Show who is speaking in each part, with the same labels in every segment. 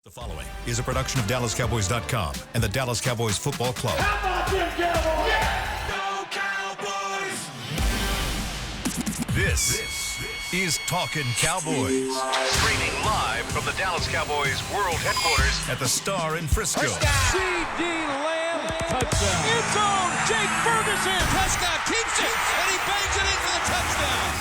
Speaker 1: The following is a production of DallasCowboys.com and the Dallas Cowboys Football Club.
Speaker 2: How about them Cowboys?
Speaker 1: Yeah! Go Cowboys! This is Talkin Cowboys. Streaming live from the Dallas Cowboys World Headquarters at the Star in Frisco.
Speaker 3: C.D. Lamb, touchdown. End zone, Jake Ferguson.
Speaker 4: Prescott keeps it, and he bangs it in for the touchdown.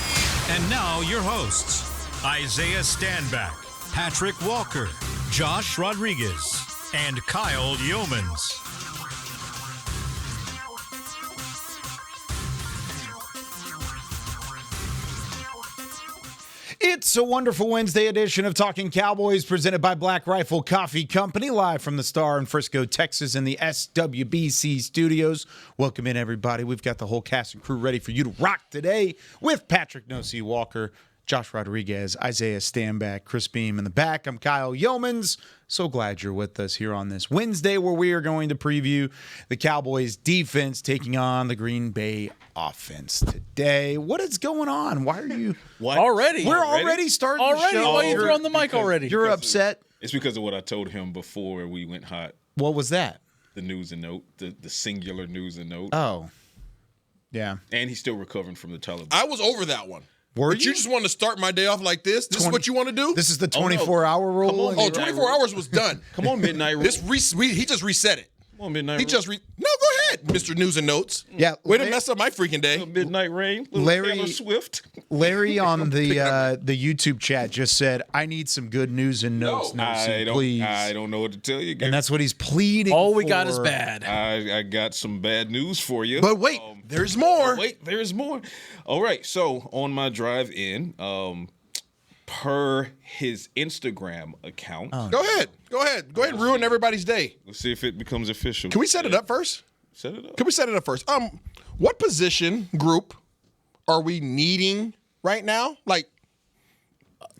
Speaker 1: And now your hosts, Isaiah Stanback, Patrik Walker, Josh Rodriguez, and Kyle Youmans.
Speaker 5: It's a wonderful Wednesday edition of Talkin Cowboys presented by Black Rifle Coffee Company, live from the Star in Frisco, Texas in the SWBC studios. Welcome in, everybody. We've got the whole cast and crew ready for you to rock today with Patrik "No-C" Walker, Josh Rodriguez, Isaiah Stanback, Chris Beam in the back. I'm Kyle Youmans. So glad you're with us here on this Wednesday where we are going to preview the Cowboys defense taking on the Green Bay offense today. What is going on? Why are you...
Speaker 4: What?
Speaker 3: Already?
Speaker 5: We're already starting the show.
Speaker 3: Why are you throwing the mic already?
Speaker 5: You're upset?
Speaker 6: It's because of what I told him before we went hot.
Speaker 5: What was that?
Speaker 6: The news and note, the singular news and note.
Speaker 5: Oh, yeah.
Speaker 6: And he's still recovering from the Taliban.
Speaker 4: I was over that one.
Speaker 5: Were
Speaker 4: But you just want to start my day off like this? This is what you want to do?
Speaker 5: This is the 24-hour rule?
Speaker 6: Come on,
Speaker 4: Oh, 24 hours was done.
Speaker 6: Come on, Midnight Rule.
Speaker 4: He just reset it.
Speaker 6: Come on, Midnight
Speaker 4: He
Speaker 6: Rule.
Speaker 4: just No, go ahead, Mr. News and Notes.
Speaker 5: Yeah.
Speaker 4: Way to mess up my freaking day.
Speaker 6: Midnight Rain. Little
Speaker 5: Larry-
Speaker 6: Taylor Swift.
Speaker 5: Larry on the YouTube chat just said, I need some good news and notes, please.
Speaker 6: I don't know what to tell you, guys.
Speaker 5: And that's what he's pleading
Speaker 3: All we got
Speaker 5: for.
Speaker 3: is bad.
Speaker 6: I got some bad news for you.
Speaker 4: But wait, there's more.
Speaker 6: Wait, there's more. All right, so on my drive in, per his Instagram account.
Speaker 4: Go ahead and ruin everybody's day.
Speaker 6: Let's see if it becomes official.
Speaker 4: Can we set it up first?
Speaker 6: Set it up.
Speaker 4: Can we set it up first? What position group are we needing right now? Like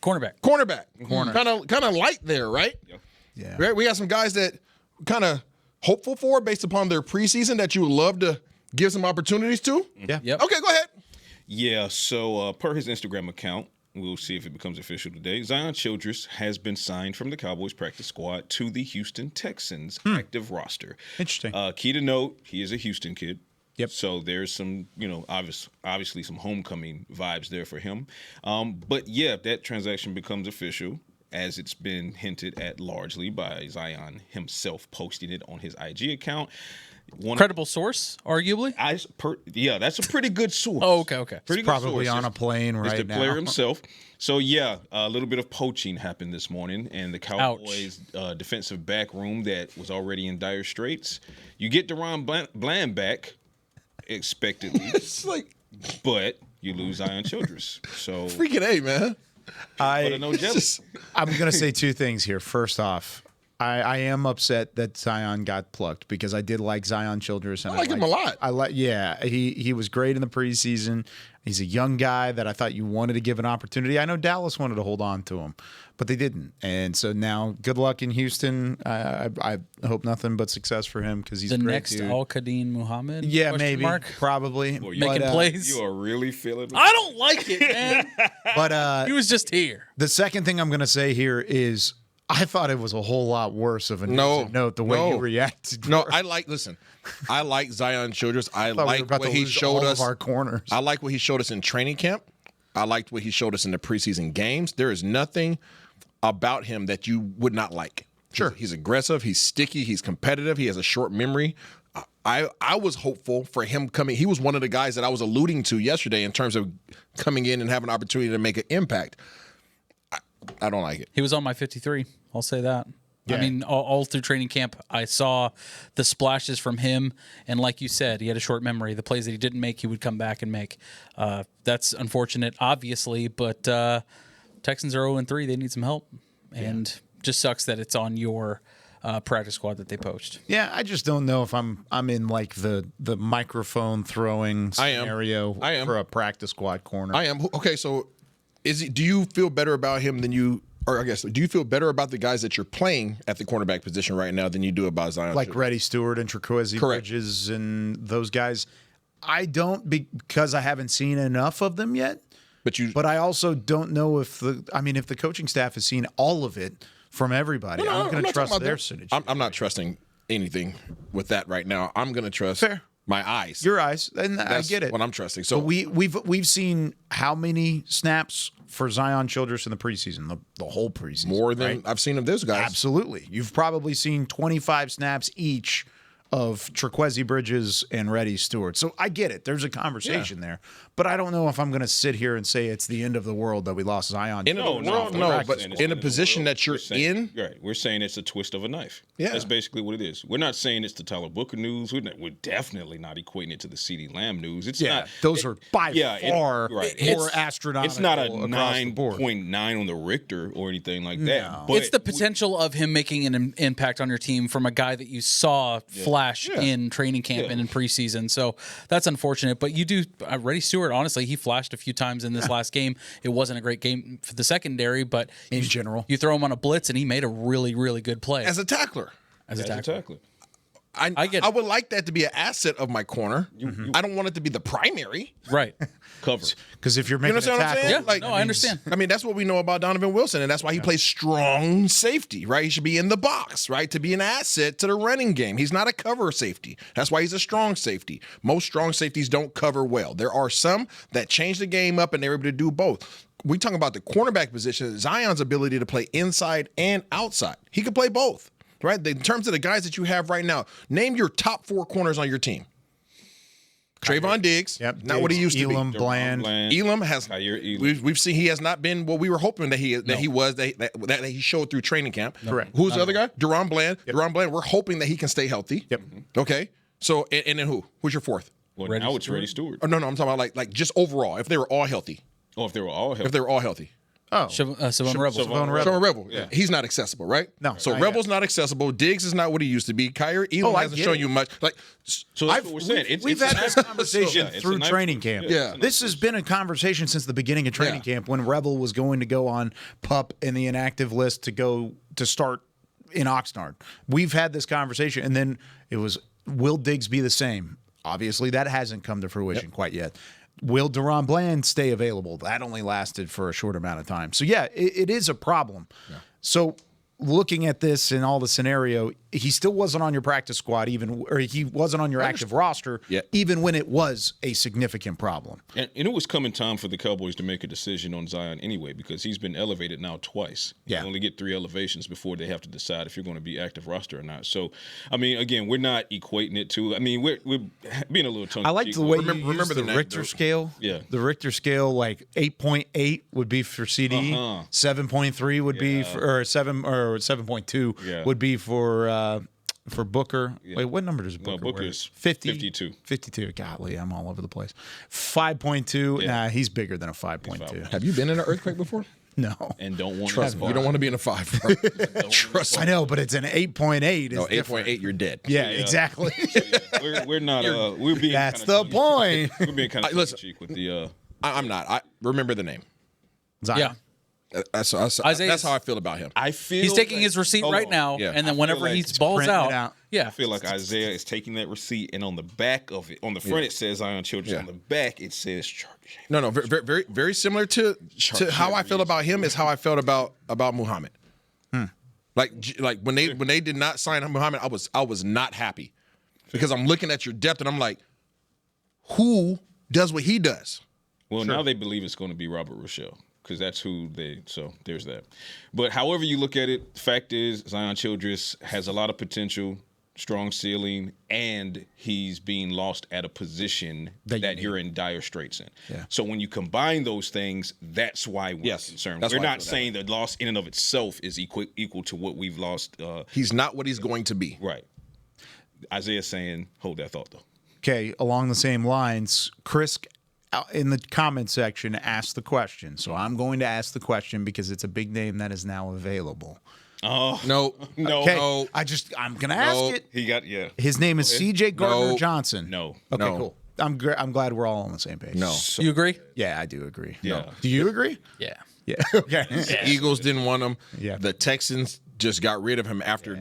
Speaker 3: Cornerback.
Speaker 4: cornerback. Kind of light there, right?
Speaker 5: Yeah.
Speaker 4: Right? We got some guys that kind of hopeful for based upon their preseason that you would love to give some opportunities to.
Speaker 5: Yeah.
Speaker 3: Yep.
Speaker 4: Okay, go ahead.
Speaker 6: Yeah, so per his Instagram account, we'll see if it becomes official today. Zion Childress has been signed from the Cowboys practice squad to the Houston Texans active roster.
Speaker 5: Interesting.
Speaker 6: Key to note, he is a Houston kid.
Speaker 5: Yep.
Speaker 6: So there's some, obviously some homecoming vibes there for him. But yeah, that transaction becomes official, as it's been hinted at largely by Zion himself posting it on his IG account.
Speaker 3: Credible source, arguably.
Speaker 6: That's a pretty good source.
Speaker 3: Oh, okay.
Speaker 6: Pretty good
Speaker 5: Probably
Speaker 6: source.
Speaker 5: on a plane
Speaker 6: It's
Speaker 5: right
Speaker 6: the
Speaker 5: now.
Speaker 6: player himself. So, yeah, a little bit of poaching happened this morning, and the Cowboys' defensive back room that was already in dire straits. You get Deron Bland back, expectedly,
Speaker 4: It's like
Speaker 6: but you lose Zion Childress. So,
Speaker 4: freaking A, man.
Speaker 6: but no jealous.
Speaker 5: I'm going to say two things here. First off, I am upset that Zion got plucked because I did like Zion Childress. And
Speaker 4: I like him a lot.
Speaker 5: He was great in the preseason. He's a young guy that I thought you wanted to give an opportunity. I know Dallas wanted to hold on to him, but they didn't. And so now, good luck in Houston. I hope nothing but success for him because he's
Speaker 3: The
Speaker 5: a great
Speaker 3: next
Speaker 5: dude.
Speaker 3: Al-Qadim Muhammad?
Speaker 5: Yeah,
Speaker 3: Question
Speaker 5: maybe,
Speaker 3: mark?
Speaker 5: probably.
Speaker 3: Making plays.
Speaker 6: You are really feeling
Speaker 3: I don't like it, man.
Speaker 5: But
Speaker 3: He was just here.
Speaker 5: the second thing I'm going to say here is I thought it was a whole lot worse of a news and note the way you reacted.
Speaker 4: No, I like Zion Childress. I like what he showed us.
Speaker 5: Our corners.
Speaker 4: I like what he showed us in training camp. I liked what he showed us in the preseason games. There is nothing about him that you would not like. Sure. He's aggressive. He's sticky. He's competitive. He has a short memory. I was hopeful for him coming. He was one of the guys that I was alluding to yesterday in terms of coming in and having an opportunity to make an impact. I don't like it.
Speaker 3: He was on my 53. I'll say that.
Speaker 5: Yeah.
Speaker 3: I mean, all through training camp, I saw the splashes from him. And like you said, he had a short memory. The plays that he didn't make, he would come back and make. That's unfortunate, obviously. But Texans are 0-3. They need some help. And just sucks that it's on your practice squad that they poached.
Speaker 5: Yeah, I just don't know if I'm in like the microphone throwing scenario
Speaker 4: I am.
Speaker 5: for a practice squad corner.
Speaker 4: I am. Okay, so do you feel better about him than you – or I guess, do you feel better about the guys that you're playing at the cornerback position right now than you do about Zion?
Speaker 5: Like Reddy Stewart and Trequezi Bridges and those guys. I don't because I haven't seen enough of them yet. But I also don't know if the coaching staff has seen all of it from everybody.
Speaker 4: No,
Speaker 5: I'm going to
Speaker 4: not
Speaker 5: trust
Speaker 4: talking about
Speaker 5: their
Speaker 4: that.
Speaker 5: synergy.
Speaker 4: I'm not trusting anything with that right now. I'm going to trust
Speaker 5: Fair.
Speaker 4: my eyes.
Speaker 5: Your eyes, and I
Speaker 4: That's
Speaker 5: get it.
Speaker 4: what I'm trusting. So
Speaker 5: But we've seen how many snaps for Zion Childress in the preseason, the whole preseason.
Speaker 4: more than
Speaker 5: right?
Speaker 4: I've seen of those guys.
Speaker 5: Absolutely. You've probably seen 25 snaps each of Trequezie Bridges and Reddy Stewart. So I get it. There's a conversation there. But I don't know if I'm going to sit here and say it's the end of the world that we lost Zion.
Speaker 4: In
Speaker 6: No,
Speaker 4: the world,
Speaker 6: we're
Speaker 4: no,
Speaker 6: not
Speaker 4: but
Speaker 6: saying it's
Speaker 4: in a
Speaker 6: the
Speaker 4: position
Speaker 6: world.
Speaker 4: that you're
Speaker 6: We're saying-
Speaker 4: in,
Speaker 6: right? We're saying it's a twist of a knife.
Speaker 4: Yeah.
Speaker 6: That's basically what it is. We're not saying it's the Tyler Booker news. We're definitely not equating it to the CeeDee Lamb news. It's not.
Speaker 5: Those are by far
Speaker 6: right.
Speaker 5: more astronomical.
Speaker 6: It's not a
Speaker 5: across the board.
Speaker 6: 9.9 on the Richter or anything like that.
Speaker 5: No.
Speaker 6: But
Speaker 3: It's the potential of him making an impact on your team from a guy that you saw flash in training camp and in preseason. So that's unfortunate. But you do, Reddy Stewart, honestly, he flashed a few times in this last game. It wasn't a great game for the secondary, but
Speaker 5: In general.
Speaker 3: you throw him on a blitz and he made a really, really good play
Speaker 4: as a tackler.
Speaker 3: as a
Speaker 6: That's
Speaker 3: tackler.
Speaker 6: exactly.
Speaker 3: I get
Speaker 4: I
Speaker 3: it.
Speaker 4: would like that to be an asset of my corner. I don't want it to be the primary.
Speaker 3: Right.
Speaker 6: Cover.
Speaker 5: Because if you're
Speaker 4: You
Speaker 5: making
Speaker 4: understand
Speaker 5: a
Speaker 4: what I'm
Speaker 5: tackle,
Speaker 4: saying?
Speaker 3: Yeah, no, I understand.
Speaker 4: I mean, that's what we know about Donovan Wilson, and that's why he plays strong safety, right? He should be in the box, right, to be an asset to the running game. He's not a cover safety. That's why he's a strong safety. Most strong safeties don't cover well. There are some that change the game up, and they're able to do both. We talk about the cornerback position, Zion's ability to play inside and outside. He can play both, right? In terms of the guys that you have right now, name your top 4 corners on your team. Trayvon Diggs, not what he used to
Speaker 5: Elam,
Speaker 4: be.
Speaker 5: Bland.
Speaker 4: Elam has.
Speaker 6: Kyrie Elam.
Speaker 4: We've seen he has not been what we were hoping that he was that he showed through training camp.
Speaker 5: Correct.
Speaker 4: Who's the other guy? Deron Bland. Deron Bland. We're hoping that he can stay healthy.
Speaker 5: Yep.
Speaker 4: Okay. So and then who? Who's your fourth?
Speaker 6: Well,
Speaker 3: Reddy
Speaker 6: now it's
Speaker 3: Stewart?
Speaker 6: Reddy Stewart.
Speaker 4: Oh no, I'm talking about like just overall. If they were all healthy.
Speaker 6: Oh, if they were all healthy.
Speaker 4: If they were all healthy.
Speaker 5: Oh,
Speaker 3: Savon Rebel.
Speaker 6: Savon
Speaker 5: Rebel.
Speaker 4: So Rebel,
Speaker 6: Yeah.
Speaker 4: he's not accessible, right?
Speaker 5: No.
Speaker 4: So
Speaker 5: Not
Speaker 4: Rebel's not accessible. Diggs is not what he used to be. Kyrie Elam
Speaker 5: I
Speaker 4: hasn't
Speaker 5: get
Speaker 4: shown
Speaker 5: it.
Speaker 4: you much. Like,
Speaker 6: So that's what we're saying.
Speaker 5: We've had this conversation
Speaker 6: it's a
Speaker 5: through
Speaker 6: nice-
Speaker 5: training camp.
Speaker 4: Yeah.
Speaker 5: This has been a conversation since the beginning of training
Speaker 4: Yeah.
Speaker 5: camp when Rebel was going to go on PUP in the inactive list to start in Oxnard. We've had this conversation, and then it was, will Diggs be the same? Obviously, that hasn't come to fruition quite yet. Will Deron Bland stay available? That only lasted for a short amount of time. So, yeah, it is a problem. Yeah. So, looking at this and all the scenario, he still wasn't on your practice squad, or he wasn't on your active roster, even when it was a significant problem.
Speaker 6: And it was coming time for the Cowboys to make a decision on Zion anyway, because he's been elevated now twice.
Speaker 5: Yeah.
Speaker 6: You only get 3 elevations before they have to decide if you're going to be active roster or not. So, I mean, again, we're not equating it to. I mean, we're being a little tongue.
Speaker 5: I like the way you
Speaker 4: remember
Speaker 5: use the
Speaker 4: the name,
Speaker 5: Richter
Speaker 4: though.
Speaker 5: scale.
Speaker 6: Yeah.
Speaker 5: The Richter scale, like 8.8 would be for CD, 7.3 would be for, or 7.2 would be for Booker. Wait, what number does Booker wear?
Speaker 6: Booker's
Speaker 5: 50?
Speaker 6: 52.
Speaker 5: 52. Golly, I'm all over the place. 5.2. Nah, he's bigger than a 5.2.
Speaker 4: have you been in an earthquake before?
Speaker 5: No.
Speaker 6: And don't want
Speaker 4: Trust
Speaker 6: to.
Speaker 4: me, you don't want to be in a 5. Trust me.
Speaker 5: I know, but it's an 8.8.
Speaker 4: No,
Speaker 5: It's
Speaker 4: 8.8, you're dead.
Speaker 5: Yeah, exactly.
Speaker 6: We're not. We're being.
Speaker 5: That's
Speaker 6: kinda
Speaker 5: the point.
Speaker 6: We're being kind of
Speaker 4: listen.
Speaker 6: cheek with the.
Speaker 4: I'm not. I remember the name.
Speaker 5: Zion.
Speaker 3: Yeah.
Speaker 4: That's
Speaker 3: Isaiah's-
Speaker 4: how I feel about him.
Speaker 6: I feel
Speaker 3: He's taking
Speaker 6: like-
Speaker 3: his receipt
Speaker 6: hold
Speaker 3: right
Speaker 6: on.
Speaker 3: now,
Speaker 4: Yeah.
Speaker 3: and
Speaker 6: I
Speaker 3: then
Speaker 6: feel
Speaker 3: whenever
Speaker 6: like
Speaker 3: he
Speaker 6: it's
Speaker 3: balls
Speaker 5: printing it
Speaker 3: out,
Speaker 5: out.
Speaker 3: yeah.
Speaker 6: I feel like Isaiah is taking that receipt, and on the back of it, on the front it says Zion Childress.
Speaker 4: Yeah.
Speaker 6: On the back it says Charlie.
Speaker 4: No, very, very, very similar to how I feel about him is how I felt about Muhammad. Like when they did not sign Muhammad, I was not happy because I'm looking at your depth and I'm like, who does what he does?
Speaker 6: Well, now they believe it's going to be Robert Rochelle because that's who they. So there's that. But however you look at it, the fact is Zion Childress has a lot of potential, strong ceiling, and he's being lost at a position that you're in dire straits in.
Speaker 5: Yeah.
Speaker 6: So when you combine those things, that's why we're
Speaker 4: Yes,
Speaker 6: concerned.
Speaker 4: that's
Speaker 6: We're
Speaker 4: why I
Speaker 6: not
Speaker 4: feel that
Speaker 6: saying the loss in and of itself is equal to what we've lost.
Speaker 4: He's not what he's going to be.
Speaker 6: Right. Isaiah's saying, hold that thought, though.
Speaker 5: Okay, along the same lines, Chris in the comment section asked the question. So I'm going to ask the question because it's a big name that is now available.
Speaker 6: Oh,
Speaker 4: No,
Speaker 5: Okay,
Speaker 4: no.
Speaker 5: I'm going to ask it.
Speaker 6: he got,
Speaker 5: His name is CJ Gardner-Johnson.
Speaker 6: No.
Speaker 5: Okay,
Speaker 4: No.
Speaker 5: cool. I'm glad we're all on the same page.
Speaker 4: No.
Speaker 3: You agree?
Speaker 5: Yeah, I do agree.
Speaker 6: Yeah.
Speaker 5: No. Do you agree?
Speaker 3: Yeah.
Speaker 5: Yeah. Okay.
Speaker 4: The Eagles didn't want him.
Speaker 5: Yeah.
Speaker 4: The Texans just got rid of him after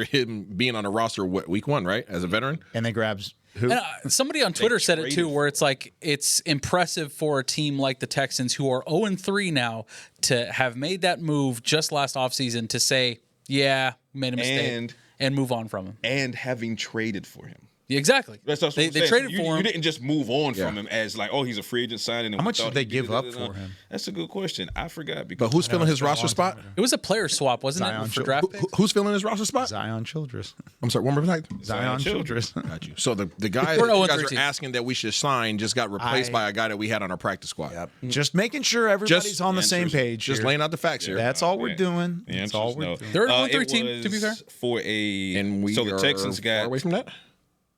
Speaker 4: him being on the roster. Week 1, right? As a veteran.
Speaker 5: And they grabs
Speaker 3: And somebody on Twitter said it too,
Speaker 6: traded
Speaker 3: where it's like it's impressive for a team like the Texans, who are 0-3 now, to have made that move just last offseason to say, yeah, made a mistake, and move on from him.
Speaker 6: And having traded for him.
Speaker 3: Yeah, exactly.
Speaker 6: That's what
Speaker 3: they
Speaker 6: I'm saying.
Speaker 3: traded
Speaker 6: So
Speaker 3: for him.
Speaker 6: You didn't just move on from him as like, oh, he's a free agent signing.
Speaker 5: How much did they give up for him?
Speaker 6: That's a good question. I forgot. Because
Speaker 4: But who's filling his roster spot?
Speaker 3: It was a player swap, wasn't
Speaker 5: Zion
Speaker 3: it, for draft picks?
Speaker 4: Who's filling his roster spot?
Speaker 5: Zion Childress.
Speaker 4: I'm sorry, one more time.
Speaker 5: Zion Childress.
Speaker 4: Got you. So the guy
Speaker 3: We're
Speaker 4: that you
Speaker 3: 0-3
Speaker 4: guys are
Speaker 3: team.
Speaker 4: asking that we should sign just got replaced by a guy that we had on our practice squad.
Speaker 5: Yep. Just making sure everybody's
Speaker 4: Just-
Speaker 5: on the
Speaker 6: the
Speaker 5: same
Speaker 6: answer's-
Speaker 5: page.
Speaker 4: Just
Speaker 5: here.
Speaker 4: laying out the facts here.
Speaker 5: That's all we're
Speaker 6: Yeah.
Speaker 5: doing.
Speaker 6: The
Speaker 5: That's
Speaker 6: answer's
Speaker 5: all we're
Speaker 6: no.
Speaker 5: doing.
Speaker 3: They're an 0-3
Speaker 6: It
Speaker 3: team, to be fair.
Speaker 6: was For a
Speaker 4: and we
Speaker 6: so the
Speaker 4: are
Speaker 6: Texans
Speaker 4: far
Speaker 6: got
Speaker 4: away from that.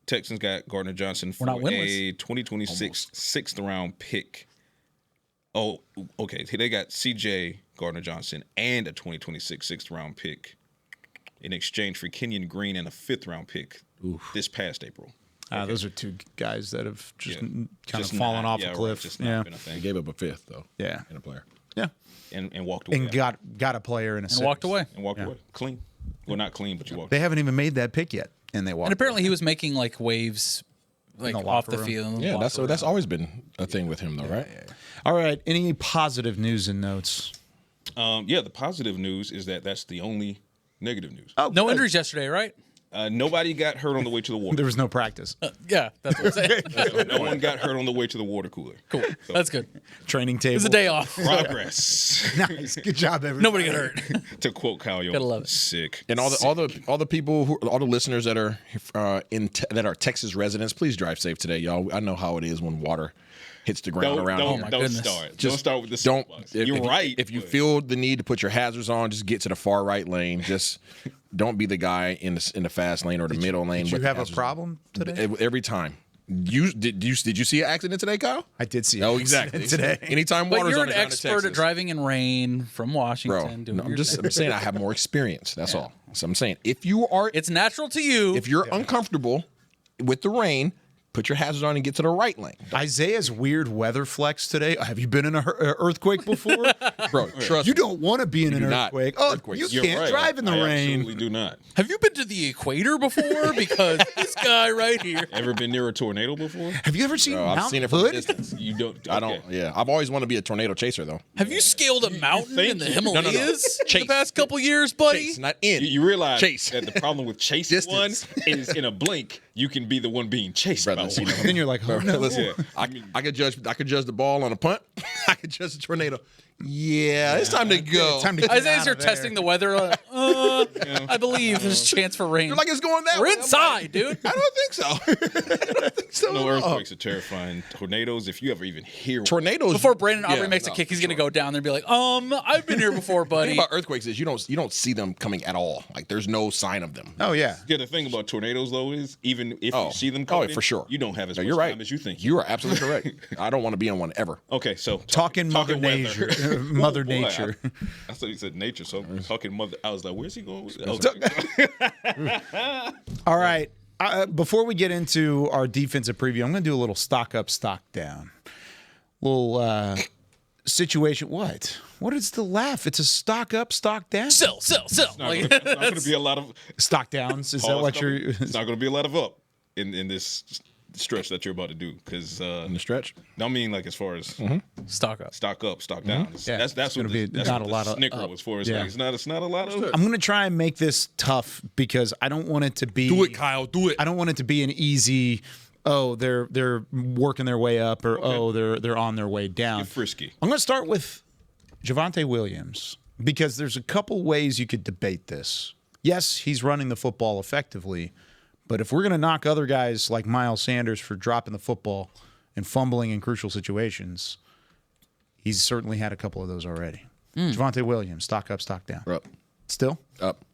Speaker 6: Texans got Gardner-Johnson for
Speaker 3: not winless.
Speaker 6: a 2026 sixth round pick. Oh, okay. They got CJ Gardner-Johnson and a 2026 sixth round pick in exchange for Kenyon Green and a fifth round pick this past April.
Speaker 5: Those are two guys that have just
Speaker 6: Yeah.
Speaker 5: kind
Speaker 6: Just
Speaker 5: of fallen
Speaker 6: not-
Speaker 5: off
Speaker 6: yeah,
Speaker 5: a
Speaker 6: right,
Speaker 5: cliff.
Speaker 6: just not
Speaker 5: Yeah.
Speaker 6: been a
Speaker 4: He
Speaker 6: thing.
Speaker 4: gave up a fifth though.
Speaker 5: Yeah.
Speaker 4: In a player.
Speaker 5: Yeah.
Speaker 6: And walked away.
Speaker 5: And got a player in a
Speaker 3: And
Speaker 5: six.
Speaker 3: walked away.
Speaker 6: And walked away. Clean. Well, not clean, but you walked
Speaker 5: They haven't even made that pick yet, and they walked.
Speaker 3: And apparently he was making like waves like
Speaker 5: the
Speaker 3: off
Speaker 5: locker
Speaker 3: the
Speaker 5: room.
Speaker 3: field.
Speaker 4: Yeah,
Speaker 3: locker
Speaker 4: that's
Speaker 3: room.
Speaker 4: always been a thing with him though, right?
Speaker 5: All right. Any positive news and notes?
Speaker 6: Yeah, the positive news is that that's the only negative news.
Speaker 5: Oh,
Speaker 3: No
Speaker 5: good.
Speaker 3: injuries yesterday, right?
Speaker 6: Nobody got hurt on the way to the water.
Speaker 5: There was no practice.
Speaker 3: Yeah, that's what I'm saying.
Speaker 6: No one got hurt on the way to the water cooler.
Speaker 3: Cool. That's good. It
Speaker 5: Training table.
Speaker 3: was a day off.
Speaker 6: Progress.
Speaker 5: Nice. Good job, everybody.
Speaker 3: Nobody got hurt.
Speaker 6: To quote Kyle,
Speaker 3: Gotta love it.
Speaker 6: sick.
Speaker 4: And all the people all the listeners that are that are Texas residents, please drive safe today, y'all. I know how it is when water hits the ground around here.
Speaker 3: my
Speaker 6: Don't
Speaker 3: goodness.
Speaker 6: start.
Speaker 4: Just
Speaker 6: Don't start with the
Speaker 4: Don't.
Speaker 6: soapbox.
Speaker 4: If,
Speaker 6: You're
Speaker 4: if,
Speaker 6: right.
Speaker 4: If you
Speaker 6: but-
Speaker 4: feel the need to put your hazards on, just get to the far right lane. Just don't be the guy in the fast lane or the middle lane.
Speaker 5: Did
Speaker 4: with
Speaker 5: you have a
Speaker 4: hazards
Speaker 5: problem
Speaker 4: on.
Speaker 5: today?
Speaker 4: Every time. Did you see an accident today, Kyle?
Speaker 5: I did see.
Speaker 4: Oh,
Speaker 5: an
Speaker 4: exactly.
Speaker 5: accident today.
Speaker 4: Anytime
Speaker 3: But
Speaker 4: water's
Speaker 3: you're
Speaker 4: on
Speaker 3: an
Speaker 4: the ground in
Speaker 3: expert
Speaker 4: Texas,
Speaker 3: at driving in rain from
Speaker 4: bro.
Speaker 3: Washington. Doing
Speaker 4: No,
Speaker 3: your
Speaker 4: I'm
Speaker 3: thing.
Speaker 4: saying I have more experience. That's all. So I'm saying if you're uncomfortable with the rain, put your hazards on and get to the right lane.
Speaker 5: Isaiah's weird weather flex today. Have you been in an earthquake before?
Speaker 4: Bro, trust
Speaker 5: You
Speaker 4: me.
Speaker 5: don't want to be in an
Speaker 4: do not.
Speaker 5: earthquake. Oh,
Speaker 4: Earthquakes.
Speaker 5: you
Speaker 6: You're
Speaker 5: can't
Speaker 6: right.
Speaker 5: drive in the
Speaker 6: I
Speaker 5: rain.
Speaker 6: absolutely do not.
Speaker 3: Have you been to the equator before? Because this guy right here.
Speaker 6: Ever been near a tornado before?
Speaker 5: Have you ever seen
Speaker 4: Bro, I've
Speaker 5: Mount
Speaker 4: seen it from a
Speaker 5: Hood?
Speaker 4: distance.
Speaker 6: You don't.
Speaker 4: I don't.
Speaker 6: okay.
Speaker 4: Yeah, I've always wanted to be a tornado chaser though.
Speaker 3: Have you scaled a mountain in the
Speaker 6: No, no, no.
Speaker 3: Himalayas in
Speaker 4: Chase.
Speaker 3: the past couple years, buddy?
Speaker 4: Chase, not in.
Speaker 6: You realize
Speaker 4: Chase.
Speaker 6: that the problem with chasing one
Speaker 4: Distance.
Speaker 6: is in a blink, you can be the one being chased
Speaker 4: Brother,
Speaker 6: by
Speaker 4: see,
Speaker 6: one.
Speaker 5: Then you're like, oh, no.
Speaker 4: listen,
Speaker 6: Yeah.
Speaker 4: I could judge the ball on a punt. I could judge the tornado. Yeah, it's time to go.
Speaker 5: Time to get
Speaker 3: Isaiah's
Speaker 5: out
Speaker 3: here
Speaker 5: of there.
Speaker 3: testing the weather. I believe there's a chance for rain.
Speaker 4: You're like it's going that
Speaker 3: We're
Speaker 4: way.
Speaker 3: inside, dude.
Speaker 4: I don't think so. I don't think so.
Speaker 6: No,
Speaker 4: at all.
Speaker 6: earthquakes are terrifying. Tornadoes, if you ever even hear one.
Speaker 4: Tornadoes.
Speaker 3: Before Brandon Aubrey
Speaker 4: yeah,
Speaker 3: makes a
Speaker 4: no,
Speaker 3: kick, he's
Speaker 4: for
Speaker 3: gonna
Speaker 4: sure.
Speaker 3: go down there and be like, I've been here before,
Speaker 4: The
Speaker 3: buddy.
Speaker 4: thing about earthquakes is you don't see them coming at all. Like there's no sign of them.
Speaker 5: Oh, yeah.
Speaker 6: Yeah, the thing about tornadoes though is even if
Speaker 4: Oh.
Speaker 6: you see them
Speaker 4: Oh,
Speaker 6: coming,
Speaker 4: for sure.
Speaker 6: you don't have as
Speaker 4: No,
Speaker 6: much
Speaker 4: you're right.
Speaker 6: time as you think.
Speaker 4: You are absolutely correct. I don't want to be in one ever.
Speaker 6: Okay, so
Speaker 5: Talking Mother
Speaker 6: weather.
Speaker 5: Nature. Mother
Speaker 6: Oh, boy,
Speaker 5: Nature.
Speaker 6: I thought you said nature, so I'm talking mother. I was like, where's he going with that? Okay.
Speaker 5: All right. Before we get into our defensive preview, I'm going to do a little stock up, stock down. Little situation. What? What is the laugh? It's a stock up, stock down.
Speaker 3: Sell.
Speaker 6: It's not going to be a lot of
Speaker 5: Stock downs. Is that what you're?
Speaker 6: It's not going to be a lot of up in this stretch that you're about to do because
Speaker 4: In the stretch.
Speaker 6: I mean like as far as
Speaker 3: Stock up.
Speaker 6: stock up, stock down.
Speaker 5: Yeah,
Speaker 6: That's
Speaker 5: it's
Speaker 6: what
Speaker 5: gonna be
Speaker 6: that's
Speaker 5: not
Speaker 6: what
Speaker 5: a lot of
Speaker 6: snicker
Speaker 5: up.
Speaker 6: was for. It's
Speaker 5: Yeah.
Speaker 6: like it's not a lot of.
Speaker 5: I'm going to try and make this tough because I don't want it to be.
Speaker 4: Do it, Kyle. Do it.
Speaker 5: I don't want it to be an easy. Oh, they're working their way up, or oh, they're on their way down.
Speaker 6: You're frisky.
Speaker 5: I'm going to start with Javonte Williams because there's a couple ways you could debate this. Yes, he's running the football effectively, but if we're going to knock other guys like Miles Sanders for dropping the football and fumbling in crucial situations, he's certainly had a couple of those already. Javonte Williams, stock up, stock down.
Speaker 4: Up.
Speaker 5: Still?
Speaker 4: Up.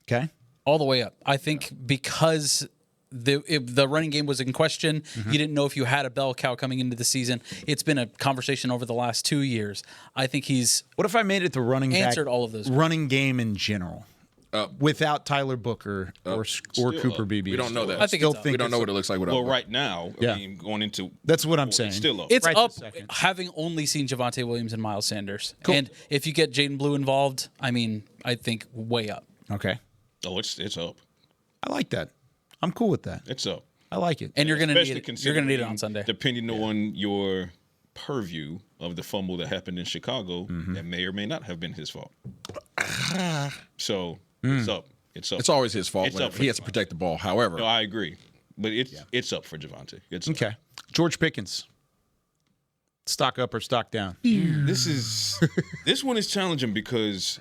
Speaker 5: Okay.
Speaker 3: All the way up. I think because the running game was in question, you didn't know if you had a bell cow coming into the season. It's been a conversation over the last 2 years. I think he's
Speaker 5: What if I made it the running
Speaker 3: Answered
Speaker 5: back,
Speaker 3: all of those.
Speaker 5: running game in general? Without Tyler Booker or Cooper
Speaker 6: up.
Speaker 5: Beebe.
Speaker 4: We don't know that.
Speaker 3: I think
Speaker 5: Still
Speaker 3: it's up.
Speaker 5: think
Speaker 4: We don't
Speaker 5: it's
Speaker 4: know what it looks like without.
Speaker 6: Well, right now,
Speaker 5: Yeah.
Speaker 6: I mean, going into
Speaker 5: That's what I'm saying.
Speaker 6: it's still up.
Speaker 3: It's
Speaker 5: Right
Speaker 3: up,
Speaker 5: this second.
Speaker 3: having only seen Javonte Williams and Miles Sanders. And if you get Jaden Blue involved, I mean, I think way up.
Speaker 5: Okay.
Speaker 6: Oh, it's up.
Speaker 5: I like that. I'm cool with that.
Speaker 6: It's up.
Speaker 5: I like it.
Speaker 3: And you're going to need
Speaker 6: Especially
Speaker 3: it. You're going to need it on
Speaker 6: considering,
Speaker 3: Sunday.
Speaker 6: depending on your purview of the fumble that happened in Chicago, that may or may not have been his fault. So it's up. It's up.
Speaker 4: It's always his fault.
Speaker 6: It's
Speaker 4: when
Speaker 6: up for
Speaker 4: he has to
Speaker 6: Javonte.
Speaker 4: protect the ball. However,
Speaker 6: No, I agree, but it's up for Javonte. It's up.
Speaker 5: Okay. George Pickens. Stock up or stock down?
Speaker 6: This one is challenging because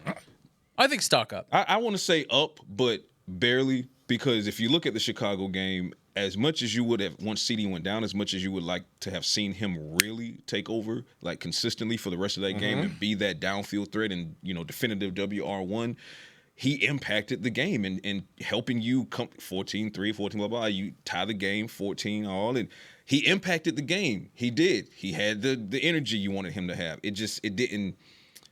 Speaker 3: I think stock up.
Speaker 6: I want to say up, but barely, because if you look at the Chicago game, as much as you would have once CD went down, as much as you would like to have seen him really take over like consistently for the rest of that game and be that downfield threat and definitive WR1, he impacted the game and helping you come 14-3, 14 blah blah. You tie the game 14 all, and he impacted the game. He did. He had the energy you wanted him to have. It didn't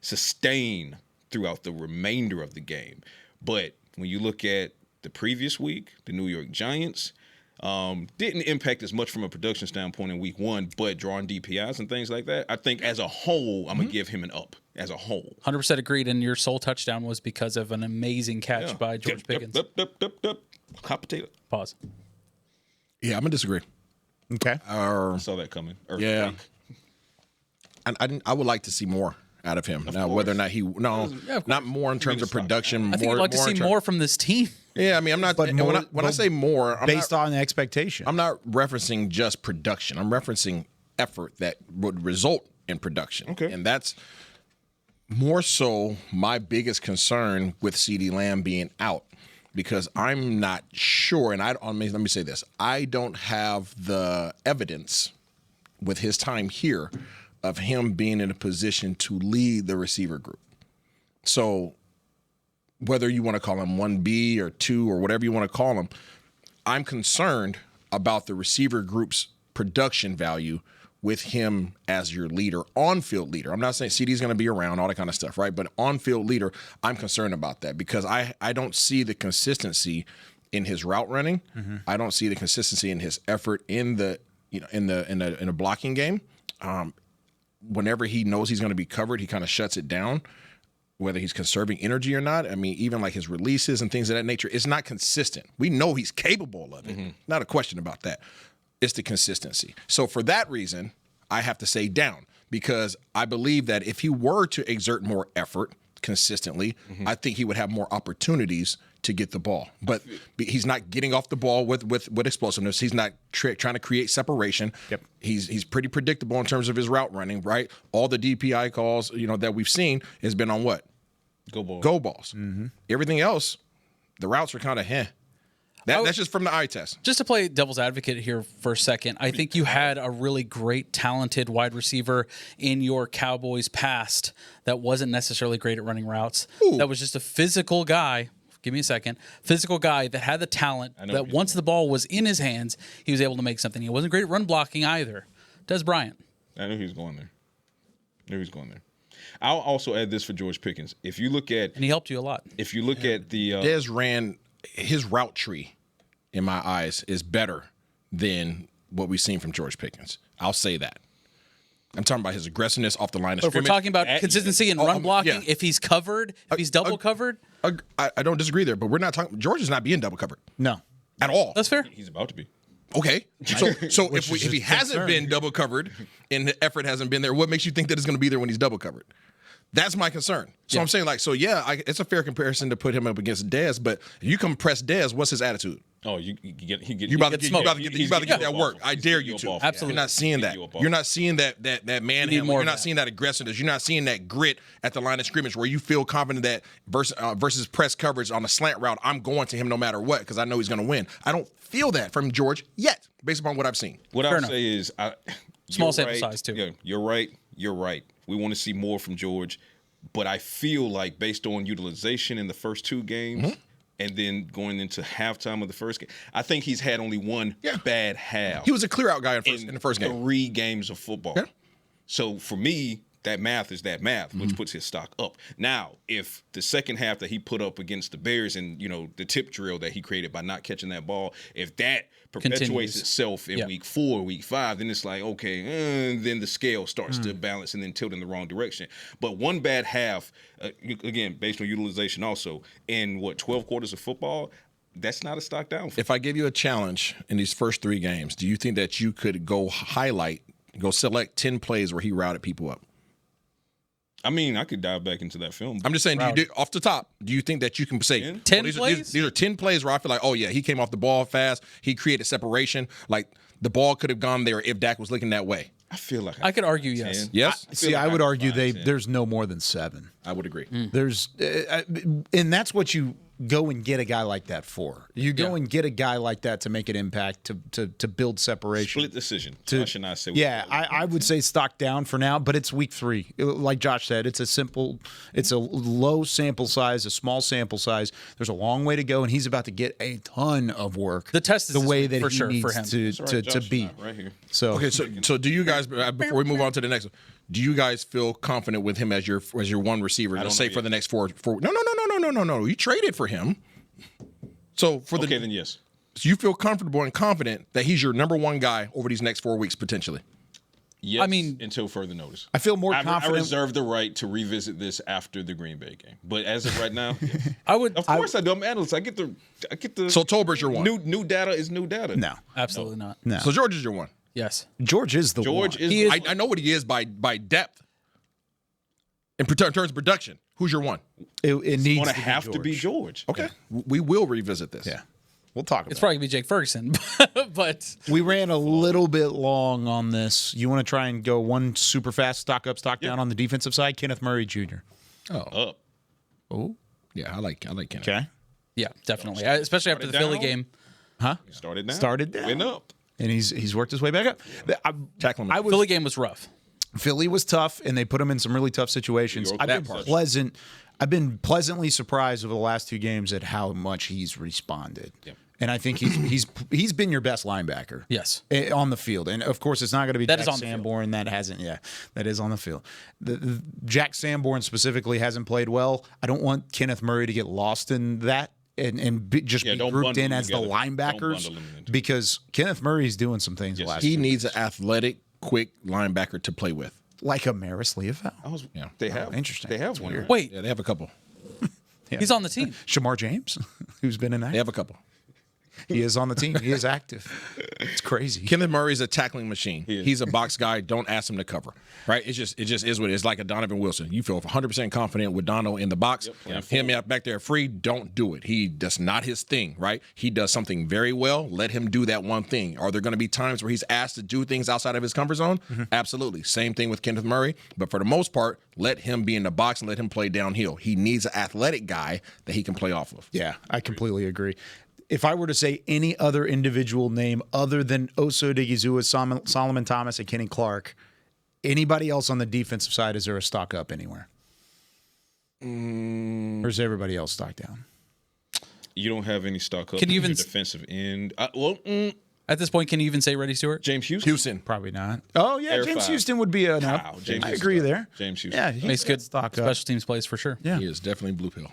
Speaker 6: sustain throughout the remainder of the game. But when you look at the previous week, the New York Giants didn't impact as much from a production standpoint in week 1, but drawing DPIs and things like that, I think as a whole, I'm going to give him an up as a whole.
Speaker 3: 100% agreed. And your sole touchdown was because of an amazing catch by George Pickens.
Speaker 6: Hot potato.
Speaker 3: Pause.
Speaker 4: yeah, I'm gonna disagree.
Speaker 5: Okay.
Speaker 6: I saw that coming.
Speaker 4: Yeah. I would like to see more out of him. Now, whether or not not more in terms of production.
Speaker 3: I think I'd like to see more from this team.
Speaker 4: Yeah, I mean, I'm not.
Speaker 5: But more-
Speaker 4: when I say more, I'm
Speaker 5: Based
Speaker 4: not,
Speaker 5: on the expectation.
Speaker 4: I'm not referencing just production. I'm referencing effort that would result in production.
Speaker 6: Okay.
Speaker 4: And that's more so my biggest concern with CeeDee Lamb being out, because I'm not sure, and let me say this: I don't have the evidence with his time here of him being in a position to lead the receiver group. So whether you want to call him 1B or 2 or whatever you want to call him, I'm concerned about the receiver group's production value with him as your leader, on-field leader. I'm not saying CD's going to be around, all that kind of stuff, right? But on-field leader, I'm concerned about that because I don't see the consistency in his route running. I don't see the consistency in his effort in the in a blocking game. Whenever he knows he's going to be covered, he kind of shuts it down, whether he's conserving energy or not. I mean, even like his releases and things of that nature, it's not consistent. We know he's capable of it. Not a question about that. It's the consistency. So for that reason, I have to say down, because I believe that if he were to exert more effort consistently, I think he would have more opportunities to get the ball. But he's not getting off the ball with explosiveness. He's not trying to create separation.
Speaker 5: Yep.
Speaker 4: He's pretty predictable in terms of his route running, right? All the DPI calls, that we've seen has been on what?
Speaker 6: Go ball.
Speaker 4: Go balls. Everything else, the routes are kind of That's just from the eye test.
Speaker 3: Just to play devil's advocate here for a second, I think you had a really great, talented wide receiver in your Cowboys past that wasn't necessarily great at running routes.
Speaker 4: Ooh.
Speaker 3: That was just a physical guy. Give me a second. Physical guy that had the talent that once the ball was in his hands, he was able to make something. He wasn't great at run blocking either. Des Bryant.
Speaker 6: I knew he was going there. I'll also add this for George Pickens. If you look at,
Speaker 3: And he helped you a lot.
Speaker 6: if you look at the
Speaker 4: Dez ran his route tree, in my eyes, is better than what we've seen from George Pickens. I'll say that. I'm talking about his aggressiveness off the line of
Speaker 3: But if we're
Speaker 4: scrimmage.
Speaker 3: talking about consistency in run blocking,
Speaker 4: yeah.
Speaker 3: if he's covered, if he's double covered,
Speaker 4: I don't disagree there, but we're not talking. George is not being double covered
Speaker 5: No.
Speaker 4: at all.
Speaker 3: that's fair.
Speaker 6: he's about to be.
Speaker 4: Okay, so
Speaker 5: Which
Speaker 4: if
Speaker 5: is
Speaker 4: he
Speaker 5: a
Speaker 4: hasn't
Speaker 5: concern.
Speaker 4: been double covered and the effort hasn't been there, what makes you think that it's going to be there when he's double covered? That's my concern. So I'm saying, it's a fair comparison to put him up against Dez, but if you come press Dez, what's his attitude?
Speaker 6: Oh, you
Speaker 4: about to get that work. I dare you to.
Speaker 3: Absolutely.
Speaker 4: You're not seeing that. You're not seeing that man
Speaker 3: need
Speaker 4: handling.
Speaker 3: more
Speaker 4: You're
Speaker 3: of
Speaker 4: not
Speaker 3: that.
Speaker 4: seeing that aggressiveness. You're not seeing that grit at the line of scrimmage where you feel confident that versus press coverage on a slant route, I'm going to him no matter what because I know he's going to win. I don't feel that from George yet, based upon what I've seen.
Speaker 6: What
Speaker 3: Fair
Speaker 6: I'll
Speaker 3: enough.
Speaker 6: say is,
Speaker 3: Small
Speaker 6: you're
Speaker 3: sample
Speaker 6: right.
Speaker 3: size, too.
Speaker 6: Yeah, you're right. We want to see more from George, but I feel like based on utilization in the first 2 games, and then going into halftime of the first game, I think he's had only one bad half.
Speaker 4: He was a clear out guy in the first game.
Speaker 6: 3 games of football.
Speaker 4: Yeah.
Speaker 6: So for me, that math is that math, which puts his stock up. Now, if the second half that he put up against the Bears and, the tip drill that he created by not catching that ball, if that perpetuates
Speaker 3: Continues.
Speaker 6: itself in week 4, week 5, then it's like, okay, then the scale starts to balance and then tilt in the wrong direction. But one bad half, again, based on utilization also, in 12 quarters of football, that's not a stock down.
Speaker 4: If I give you a challenge in these first 3 games, do you think that you could go select 10 plays where he routed people up?
Speaker 6: I mean, I could dive back into that film.
Speaker 4: I'm just saying, off the top, do you think that you can say
Speaker 3: 10
Speaker 4: plays? These are 10 plays where I feel like, oh yeah, he came off the ball fast. He created separation. Like the ball could have gone there if Dak was looking that way.
Speaker 6: I feel like
Speaker 3: I could argue yes.
Speaker 4: Yes.
Speaker 5: I would argue there's no more than 7.
Speaker 4: I would agree.
Speaker 5: There's, and that's what you go and get a guy like that for. You go and get a guy like that to make an impact, to build separation.
Speaker 6: Split decision. I should not say.
Speaker 5: I would say stock down for now, but it's week 3. Like Josh said, it's a low sample size, a small sample size. There's a long way to go, and he's about to get a ton of work.
Speaker 3: The test is
Speaker 5: the way that
Speaker 3: for
Speaker 5: he
Speaker 3: sure
Speaker 5: needs
Speaker 3: for him.
Speaker 5: to be.
Speaker 6: Right here.
Speaker 5: So
Speaker 4: Okay, so do you guys, before we move on to the next one, do you guys feel confident with him as your one receiver? Let's say for the next 4. No. You traded for him. So
Speaker 6: then yes.
Speaker 4: So you feel comfortable and confident that he's your number 1 guy over these next 4 weeks potentially?
Speaker 6: Yes,
Speaker 3: I mean,
Speaker 6: until further notice.
Speaker 5: I feel more confident.
Speaker 6: I reserve the right to revisit this after the Green Bay game, but as of right now,
Speaker 3: I would.
Speaker 6: Of course, I do. I'm an analyst. I get the.
Speaker 4: So Tolbert's your 1.
Speaker 6: New data is new data.
Speaker 5: No,
Speaker 3: Absolutely not.
Speaker 5: no.
Speaker 4: So George is your 1.
Speaker 3: Yes.
Speaker 5: George is the
Speaker 6: George
Speaker 5: one.
Speaker 6: is.
Speaker 3: He is.
Speaker 4: I know what he is by depth. In terms of production, who's your 1?
Speaker 5: It needs
Speaker 6: going
Speaker 5: to
Speaker 6: to have to be
Speaker 5: George.
Speaker 6: George.
Speaker 4: Okay, we will revisit this.
Speaker 5: Yeah, we'll talk about
Speaker 3: It's
Speaker 5: it.
Speaker 3: probably gonna be Jake Ferguson, but
Speaker 5: We ran a little bit long on this. You want to try and go one super fast stock up, stock down on the defensive side? Kenneth Murray Jr.
Speaker 6: Up.
Speaker 5: Oh,
Speaker 4: Yeah, I like Kenneth.
Speaker 5: okay.
Speaker 3: yeah, definitely, especially after the Philly
Speaker 6: down.
Speaker 3: game.
Speaker 6: Started down.
Speaker 5: Started down.
Speaker 6: Went up.
Speaker 5: And he's worked his way back up.
Speaker 4: Tackling.
Speaker 3: Philly game was rough.
Speaker 5: Philly was tough, and they put him in some really tough situations.
Speaker 6: York,
Speaker 5: I've been pleasantly surprised over the last 2 games at how much he's responded.
Speaker 6: Yep.
Speaker 5: And I think he's been your best linebacker.
Speaker 3: Yes.
Speaker 5: On the field. And of course, it's not going to be
Speaker 3: That
Speaker 5: Jack
Speaker 3: is on the field.
Speaker 5: Sanborn. That hasn't, that is on the field. The Jack Sanborn specifically hasn't played well. I don't want Kenneth Murray to get lost in that and be
Speaker 6: don't
Speaker 5: grouped
Speaker 6: bundle
Speaker 5: in
Speaker 6: them
Speaker 5: as the
Speaker 6: together. Don't
Speaker 5: linebackers
Speaker 6: bundle them into-
Speaker 5: because Kenneth Murray's doing some things
Speaker 6: Yes,
Speaker 5: last
Speaker 4: He
Speaker 5: year.
Speaker 4: needs an athletic, quick linebacker to play with.
Speaker 5: Like a Maris Leofau.
Speaker 6: They have.
Speaker 5: interesting.
Speaker 6: They have
Speaker 5: That's
Speaker 6: one.
Speaker 5: weird.
Speaker 3: Wait,
Speaker 4: Yeah, they have a couple.
Speaker 3: he's on the team.
Speaker 5: Shamar James, who's been in that.
Speaker 4: They have a couple.
Speaker 5: He is on the team. He is active. It's crazy.
Speaker 4: Kenneth Murray's a tackling machine. He's a box guy. Don't ask him to cover. Right? It just is what it is. It's like a Donovan Wilson. You feel 100% confident with Dono in the box. Him out back there free. Don't do it. That's not his thing. Right? He does something very well. Let him do that one thing. Are there going to be times where he's asked to do things outside of his comfort zone? Absolutely. Same thing with Kenneth Murray. But for the most part, let him be in the box and let him play downhill. He needs an athletic guy that he can play off of.
Speaker 5: Yeah, I completely agree. If I were to say any other individual name other than Oso Odighizuwa, Solomon Thomas, and Kenny Clark, anybody else on the defensive side, is there a stock up anywhere? Or is everybody else stock down?
Speaker 6: You don't have any stock up.
Speaker 3: Can you
Speaker 6: on your
Speaker 3: even-
Speaker 6: defensive end?
Speaker 3: At this point, can you even say Reddy Stewart?
Speaker 6: James Houston.
Speaker 5: Probably not. Oh, yeah,
Speaker 6: Air
Speaker 5: James
Speaker 6: five.
Speaker 5: Houston would be an
Speaker 6: Wow,
Speaker 5: up.
Speaker 6: James
Speaker 5: I
Speaker 6: Houston's
Speaker 5: agree
Speaker 6: up.
Speaker 5: there.
Speaker 6: James Houston.
Speaker 5: Yeah, he
Speaker 3: Makes good
Speaker 5: stock up.
Speaker 3: special teams plays for sure.
Speaker 5: Yeah.
Speaker 4: He is definitely blue pill.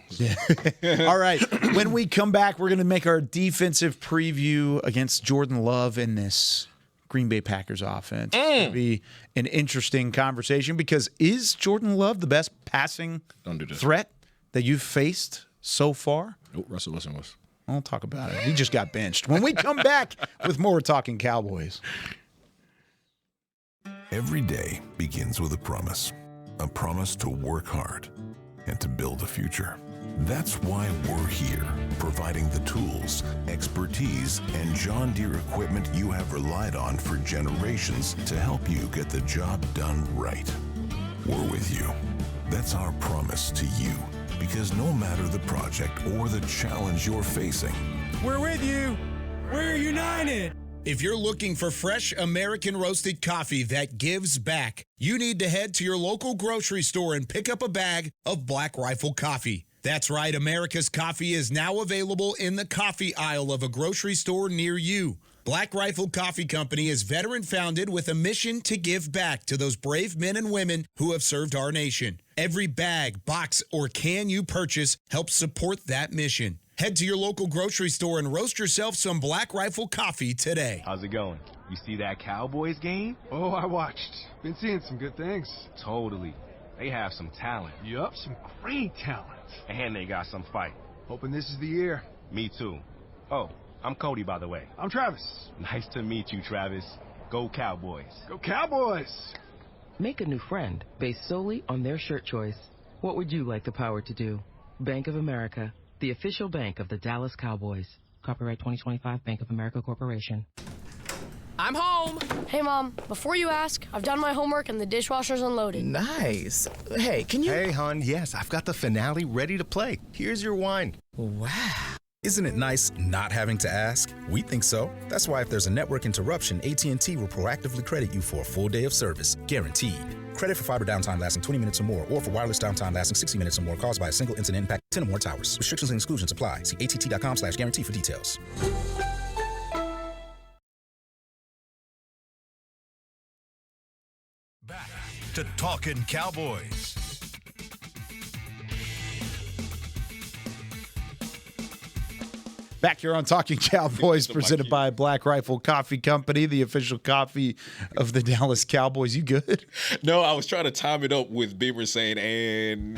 Speaker 5: All right. When we come back, we're going to make our defensive preview against Jordan Love in this Green Bay Packers offense. It's going to be an interesting conversation because is Jordan Love the best passing
Speaker 4: Don't do this.
Speaker 5: threat that you've faced so far?
Speaker 4: Nope, Russell Wilson was.
Speaker 5: I'll talk about it. He just got benched. When we come back with more Talking Cowboys.
Speaker 2: Every day begins with a promise to work hard and to build a future. That's why we're here, providing the tools, expertise, and John Deere equipment you have relied on for generations to help you get the job done right. We're with you. That's our promise to you, because no matter the project or the challenge you're facing,
Speaker 7: We're with you. We're united.
Speaker 5: If you're looking for fresh American roasted coffee that gives back, you need to head to your local grocery store and pick up a bag of Black Rifle coffee. That's right, America's coffee is now available in the coffee aisle of a grocery store near you. Black Rifle Coffee Company is veteran-founded with a mission to give back to those brave men and women who have served our nation. Every bag, box, or can you purchase helps support that mission. Head to your local grocery store and roast yourself some Black Rifle coffee today.
Speaker 8: How's it going? You see that Cowboys game?
Speaker 9: Oh, I watched. Been seeing some good things.
Speaker 8: Totally. They have some talent.
Speaker 9: Yup, some great talent.
Speaker 8: And they got some fight.
Speaker 9: Hoping this is the year.
Speaker 8: Me too. Oh, I'm Cody, by the way.
Speaker 9: I'm Travis.
Speaker 8: Nice to meet you, Travis. Go Cowboys.
Speaker 9: Go Cowboys!
Speaker 10: Make a new friend based solely on their shirt choice. What would you like the power to do? Bank of America, the official bank of the Dallas Cowboys. Copyright 2025 Bank of America Corporation.
Speaker 11: I'm home.
Speaker 12: Hey, Mom, before you ask, I've done my homework and the dishwasher's unloaded.
Speaker 11: Nice. Hey, can you...
Speaker 13: Hey, hon, yes, I've got the finale ready to play. Here's your wine.
Speaker 11: Wow.
Speaker 14: Isn't it nice not having to ask? We think so. That's why if there's a network interruption, AT&T will proactively credit you for a full day of service, guaranteed. Credit for fiber downtime lasting 20 minutes or more, or for wireless downtime lasting 60 minutes or more caused by a single incident impact 10 or more towers. Restrictions and exclusions apply. See att.com/guarantee for details.
Speaker 1: Back to Talkin Cowboys.
Speaker 5: Back here on Talking Cowboys, presented by Black Rifle Coffee Company, the official coffee of the Dallas Cowboys. You good?
Speaker 6: No, I was trying to time it up with Bieber saying, and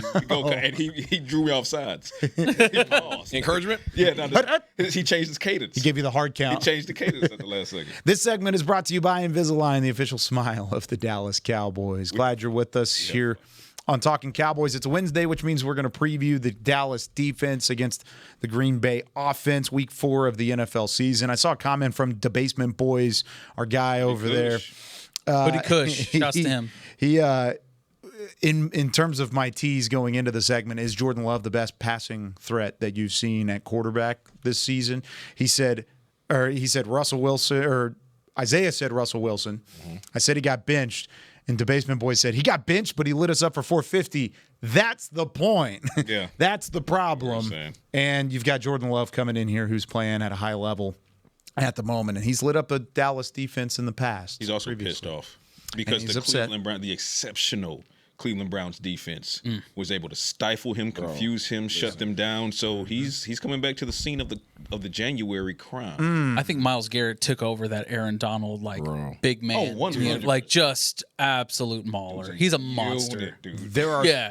Speaker 6: he drew me off sides. He paused.
Speaker 4: Encouragement?
Speaker 6: Yeah, no, he changed his cadence.
Speaker 5: He gave you the hard count.
Speaker 6: He changed the cadence at the last second.
Speaker 5: This segment is brought to you by Invisalign, the official smile of the Dallas Cowboys. Glad you're with us here on Talking Cowboys. It's a Wednesday, which means we're going to preview the Dallas defense against the Green Bay offense, week 4 of the NFL season. I saw a comment from the Basement Boys, our guy over there.
Speaker 3: Hoodie Kush, shouts to him.
Speaker 5: He in terms of my tease going into the segment, is Jordan Love the best passing threat that you've seen at quarterback this season? He said Russell Wilson, or Isaiah said Russell Wilson. Mm-hmm. I said he got benched. And the Basement Boy said, he got benched, but he lit us up for 450. That's the point.
Speaker 6: Yeah.
Speaker 5: That's the problem. And you've got Jordan Love coming in here who's playing at a high level at the moment. And he's lit up a Dallas defense in the past.
Speaker 6: He's also pissed off because the Cleveland Browns, the exceptional Cleveland Browns defense was able to stifle him, confuse him, shut them down. So he's coming back to the scene of the January crime.
Speaker 3: I think Myles Garrett took over that Aaron Donald big man.
Speaker 6: Oh, 100%.
Speaker 3: Like just absolute mauler. He's a monster.
Speaker 6: He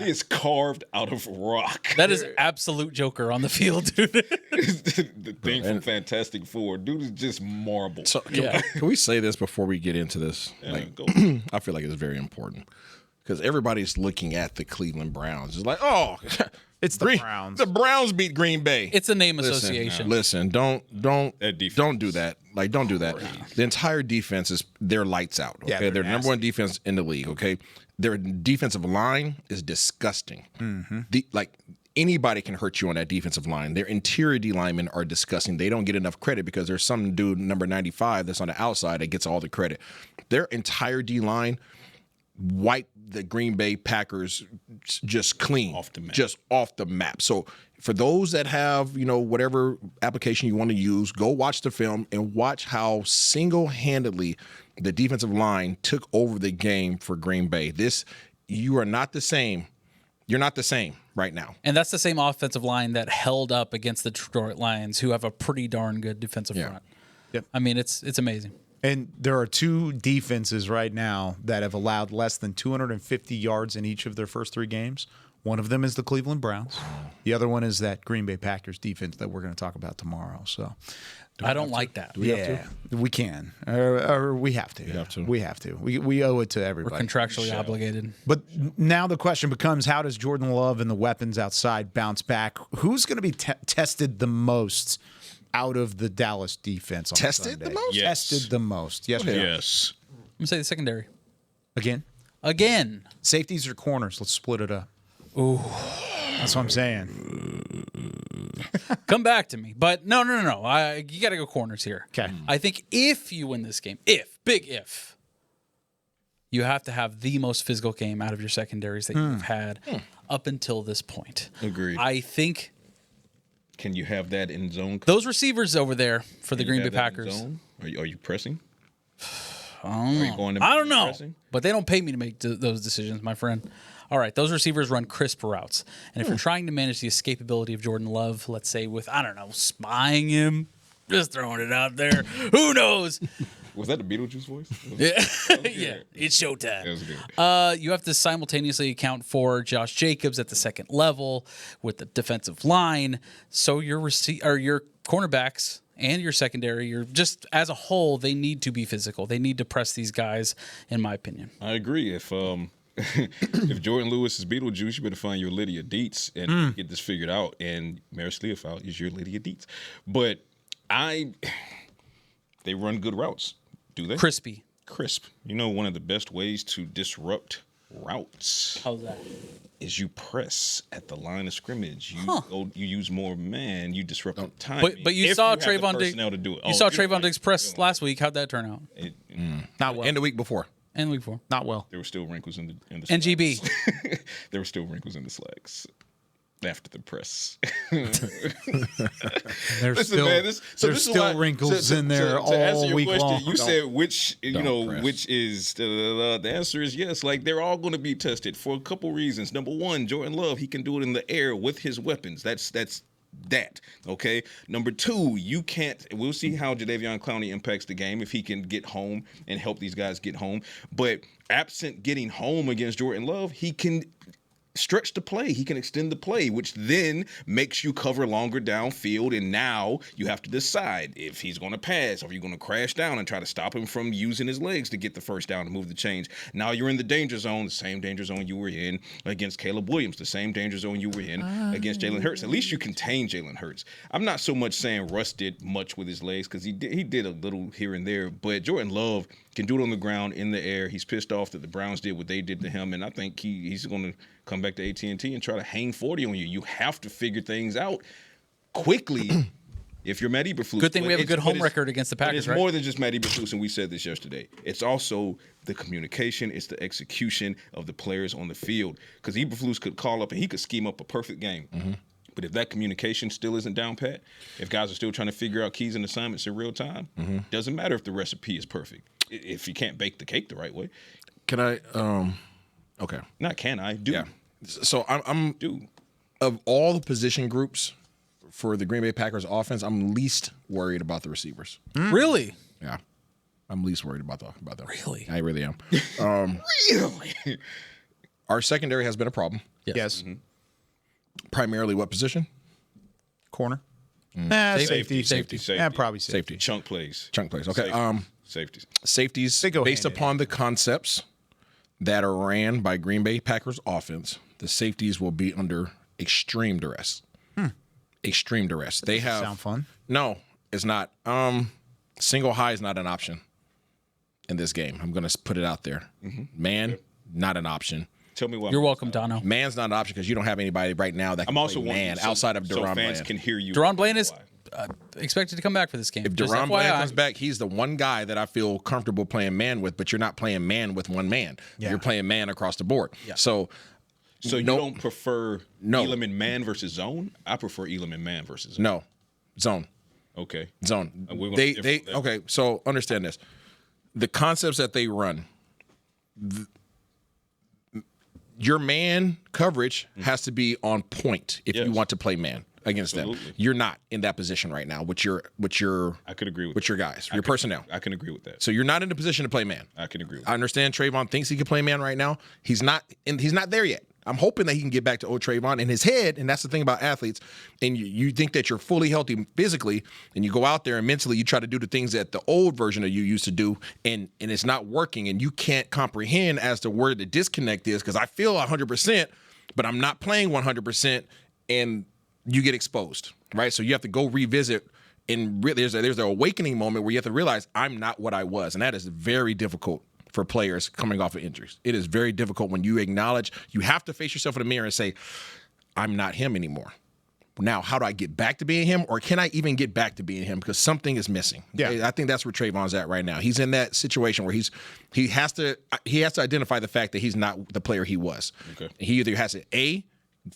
Speaker 6: is carved out of rock.
Speaker 3: That is absolute Joker on the field, dude.
Speaker 6: The thing from Fantastic Four, dude is just marble.
Speaker 4: So can we say this before we get into this?
Speaker 6: Yeah,
Speaker 4: I feel like it's very important. Because everybody's looking at the Cleveland Browns. It's like, oh,
Speaker 5: it's the Browns.
Speaker 4: The Browns beat Green Bay.
Speaker 3: It's a name association.
Speaker 4: Listen, don't do that. Like, don't do that. The entire defense they're lights out. Okay,
Speaker 5: Yeah,
Speaker 4: they're number one defense in the league. Okay, their defensive line is disgusting. Anybody can hurt you on that defensive line. Their interior D linemen are disgusting. They don't get enough credit because there's some dude number 95 that's on the outside that gets all the credit. Their entire D line wiped the Green Bay Packers just clean, off the map. So for those that have, whatever application you want to use, go watch the film and watch how single-handedly the defensive line took over the game for Green Bay. You are not the same. You're not the same right now.
Speaker 3: And that's the same offensive line that held up against the Detroit Lions, who have a pretty darn good defensive front.
Speaker 5: Yep.
Speaker 3: I mean, it's amazing.
Speaker 5: And there are 2 defenses right now that have allowed less than 250 yards in each of their first 3 games. One of them is the Cleveland Browns. The other one is that Green Bay Packers defense that we're going to talk about tomorrow. So
Speaker 3: I don't like that.
Speaker 5: We can. Or we have to. We have to. We owe it to everybody.
Speaker 3: We're contractually obligated.
Speaker 5: But now the question becomes, how does Jordan Love and the weapons outside bounce back? Who's going to be tested the most out of the Dallas defense on
Speaker 4: Tested
Speaker 5: Sunday?
Speaker 4: the most?
Speaker 6: Yes.
Speaker 5: Tested the most. Yes.
Speaker 6: Yes.
Speaker 3: I'm going to say the secondary.
Speaker 5: Again. Safeties or corners? Let's split it up.
Speaker 3: Ooh.
Speaker 5: That's what I'm saying.
Speaker 3: Come back to me. But no. You got to go corners here.
Speaker 5: Okay.
Speaker 3: I think if you win this game, big if, you have to have the most physical game out of your secondaries that you've had up until this point.
Speaker 6: Agreed.
Speaker 3: I think.
Speaker 6: Can you have that in zone?
Speaker 3: Those receivers over there for the Green Bay Packers.
Speaker 6: Are you pressing?
Speaker 3: I don't know.
Speaker 6: Pressing?
Speaker 3: But they don't pay me to make those decisions, my friend. All right, those receivers run crisp routes. And if you're trying to manage the escapability of Jordan Love, let's say with, spying him, just throwing it out there, who knows?
Speaker 6: Was that the Beetlejuice voice?
Speaker 3: Yeah, it's showtime.
Speaker 6: That was good.
Speaker 3: You have to simultaneously account for Josh Jacobs at the second level with the defensive line. So your cornerbacks and your secondary, you're just as a whole, they need to be physical. They need to press these guys, in my opinion.
Speaker 6: I agree. If if Jordan Lewis is Beetlejuice, you better find your Lydia Dietz and get this figured out. And Maris Leofold is your Lydia Dietz. But they run good routes, do they?
Speaker 3: Crispy.
Speaker 6: Crisp. You know, one of the best ways to disrupt routes.
Speaker 3: How's that?
Speaker 6: Is you press at the line of scrimmage. You use more man. You disrupt the time.
Speaker 3: But you saw Trayvon Diggs. You saw Trayvon Diggs press last week. How'd that turn out?
Speaker 5: Not well.
Speaker 4: And the week before.
Speaker 3: And the week before.
Speaker 5: Not well.
Speaker 6: There were still wrinkles in the
Speaker 3: NGB.
Speaker 6: There were still wrinkles in the slacks after the press.
Speaker 5: There's still wrinkles in there all week long.
Speaker 6: You said which is the answer is yes. Like they're all going to be tested for a couple reasons. Number one, Jordan Love, he can do it in the air with his weapons. That's that. Okay. Number two, you can't. We'll see how Jadeveon Clowney impacts the game if he can get home and help these guys get home. But absent getting home against Jordan Love, he can stretch the play. He can extend the play, which then makes you cover longer downfield. And now you have to decide if he's going to pass or if you're going to crash down and try to stop him from using his legs to get the first down and move the chains. Now you're in the danger zone, the same danger zone you were in against Caleb Williams, the same danger zone you were in against Jalen Hurts. At least you contain Jalen Hurts. I'm not so much saying Russ did much with his legs because he did a little here and there, but Jordan Love can do it on the ground, in the air. He's pissed off that the Browns did what they did to him, and I think he's going to come back to AT&T and try to hang 40 on you. You have to figure things out quickly if you're Matt Eberflus.
Speaker 3: Good thing we have a good home record against the Packers,
Speaker 6: it's
Speaker 3: right?
Speaker 6: more than just Matt Eberflus, and we said this yesterday. It's also the communication. It's the execution of the players on the field. Because Eberflus could call up and he could scheme up a perfect game. Mm-hmm. But if that communication still isn't down pat, if guys are still trying to figure out keys and assignments in real time, doesn't matter if the recipe is perfect. If you can't bake the cake the right way.
Speaker 4: Can I? Okay.
Speaker 6: Not can I? Do.
Speaker 4: Yeah. So I'm of all the position groups for the Green Bay Packers offense, I'm least worried about the receivers.
Speaker 3: Really?
Speaker 4: Yeah. I'm least worried about them.
Speaker 3: Really?
Speaker 4: I really am.
Speaker 6: Really?
Speaker 4: Our secondary has been a problem.
Speaker 5: Yes.
Speaker 6: Mm-hmm.
Speaker 4: Primarily what position?
Speaker 5: Corner.
Speaker 6: Safety.
Speaker 5: Yeah, probably
Speaker 4: safety.
Speaker 6: Chunk plays.
Speaker 4: Okay. Safeties based upon the concepts that are ran by Green Bay Packers offense, the safeties will be under extreme duress. Extreme duress. They have
Speaker 5: sound fun.
Speaker 4: No, it's not. Single high is not an option in this game. I'm going to put it out there. Man, not an option.
Speaker 6: Tell me why.
Speaker 3: You're welcome, Dono.
Speaker 4: Man's not an option because you don't have anybody right now that can play man outside of Deron Bland.
Speaker 6: Fans can hear you.
Speaker 3: Deron Bland is expected to come back for this game.
Speaker 4: If Deron Bland comes back, he's the one guy that I feel comfortable playing man with, but you're not playing man with one man. Yeah. You're playing man across the board. Yeah. So
Speaker 6: you don't prefer Elam and man versus zone? I prefer Elam and man versus zone.
Speaker 4: No. Zone.
Speaker 6: Okay.
Speaker 4: Zone. Okay, so understand this. The concepts that they run, your man coverage has to be on point if you want to play man against them. You're not in that position right now with your
Speaker 6: I could agree with
Speaker 4: with your guys, your personnel.
Speaker 6: I can agree with that.
Speaker 4: So you're not in a position to play man.
Speaker 6: I can agree with
Speaker 4: I understand Trayvon thinks he can play man right now. He's not there yet. I'm hoping that he can get back to old Trayvon in his head, and that's the thing about athletes. And you think that you're fully healthy physically, and you go out there and mentally you try to do the things that the old version of you used to do, and it's not working, and you can't comprehend as to where the disconnect is, because I feel 100%, but I'm not playing 100%, and you get exposed, right? So you have to go revisit, and there's an awakening moment where you have to realize I'm not what I was, and that is very difficult for players coming off of injuries. It is very difficult when you acknowledge, you have to face yourself in the mirror and say, I'm not him anymore. Now, how do I get back to being him, or can I even get back to being him? Because something is missing. Yeah. I think that's where Trayvon's at right now. He's in that situation where he has to identify the fact that he's not the player he was. Okay. He either has to A,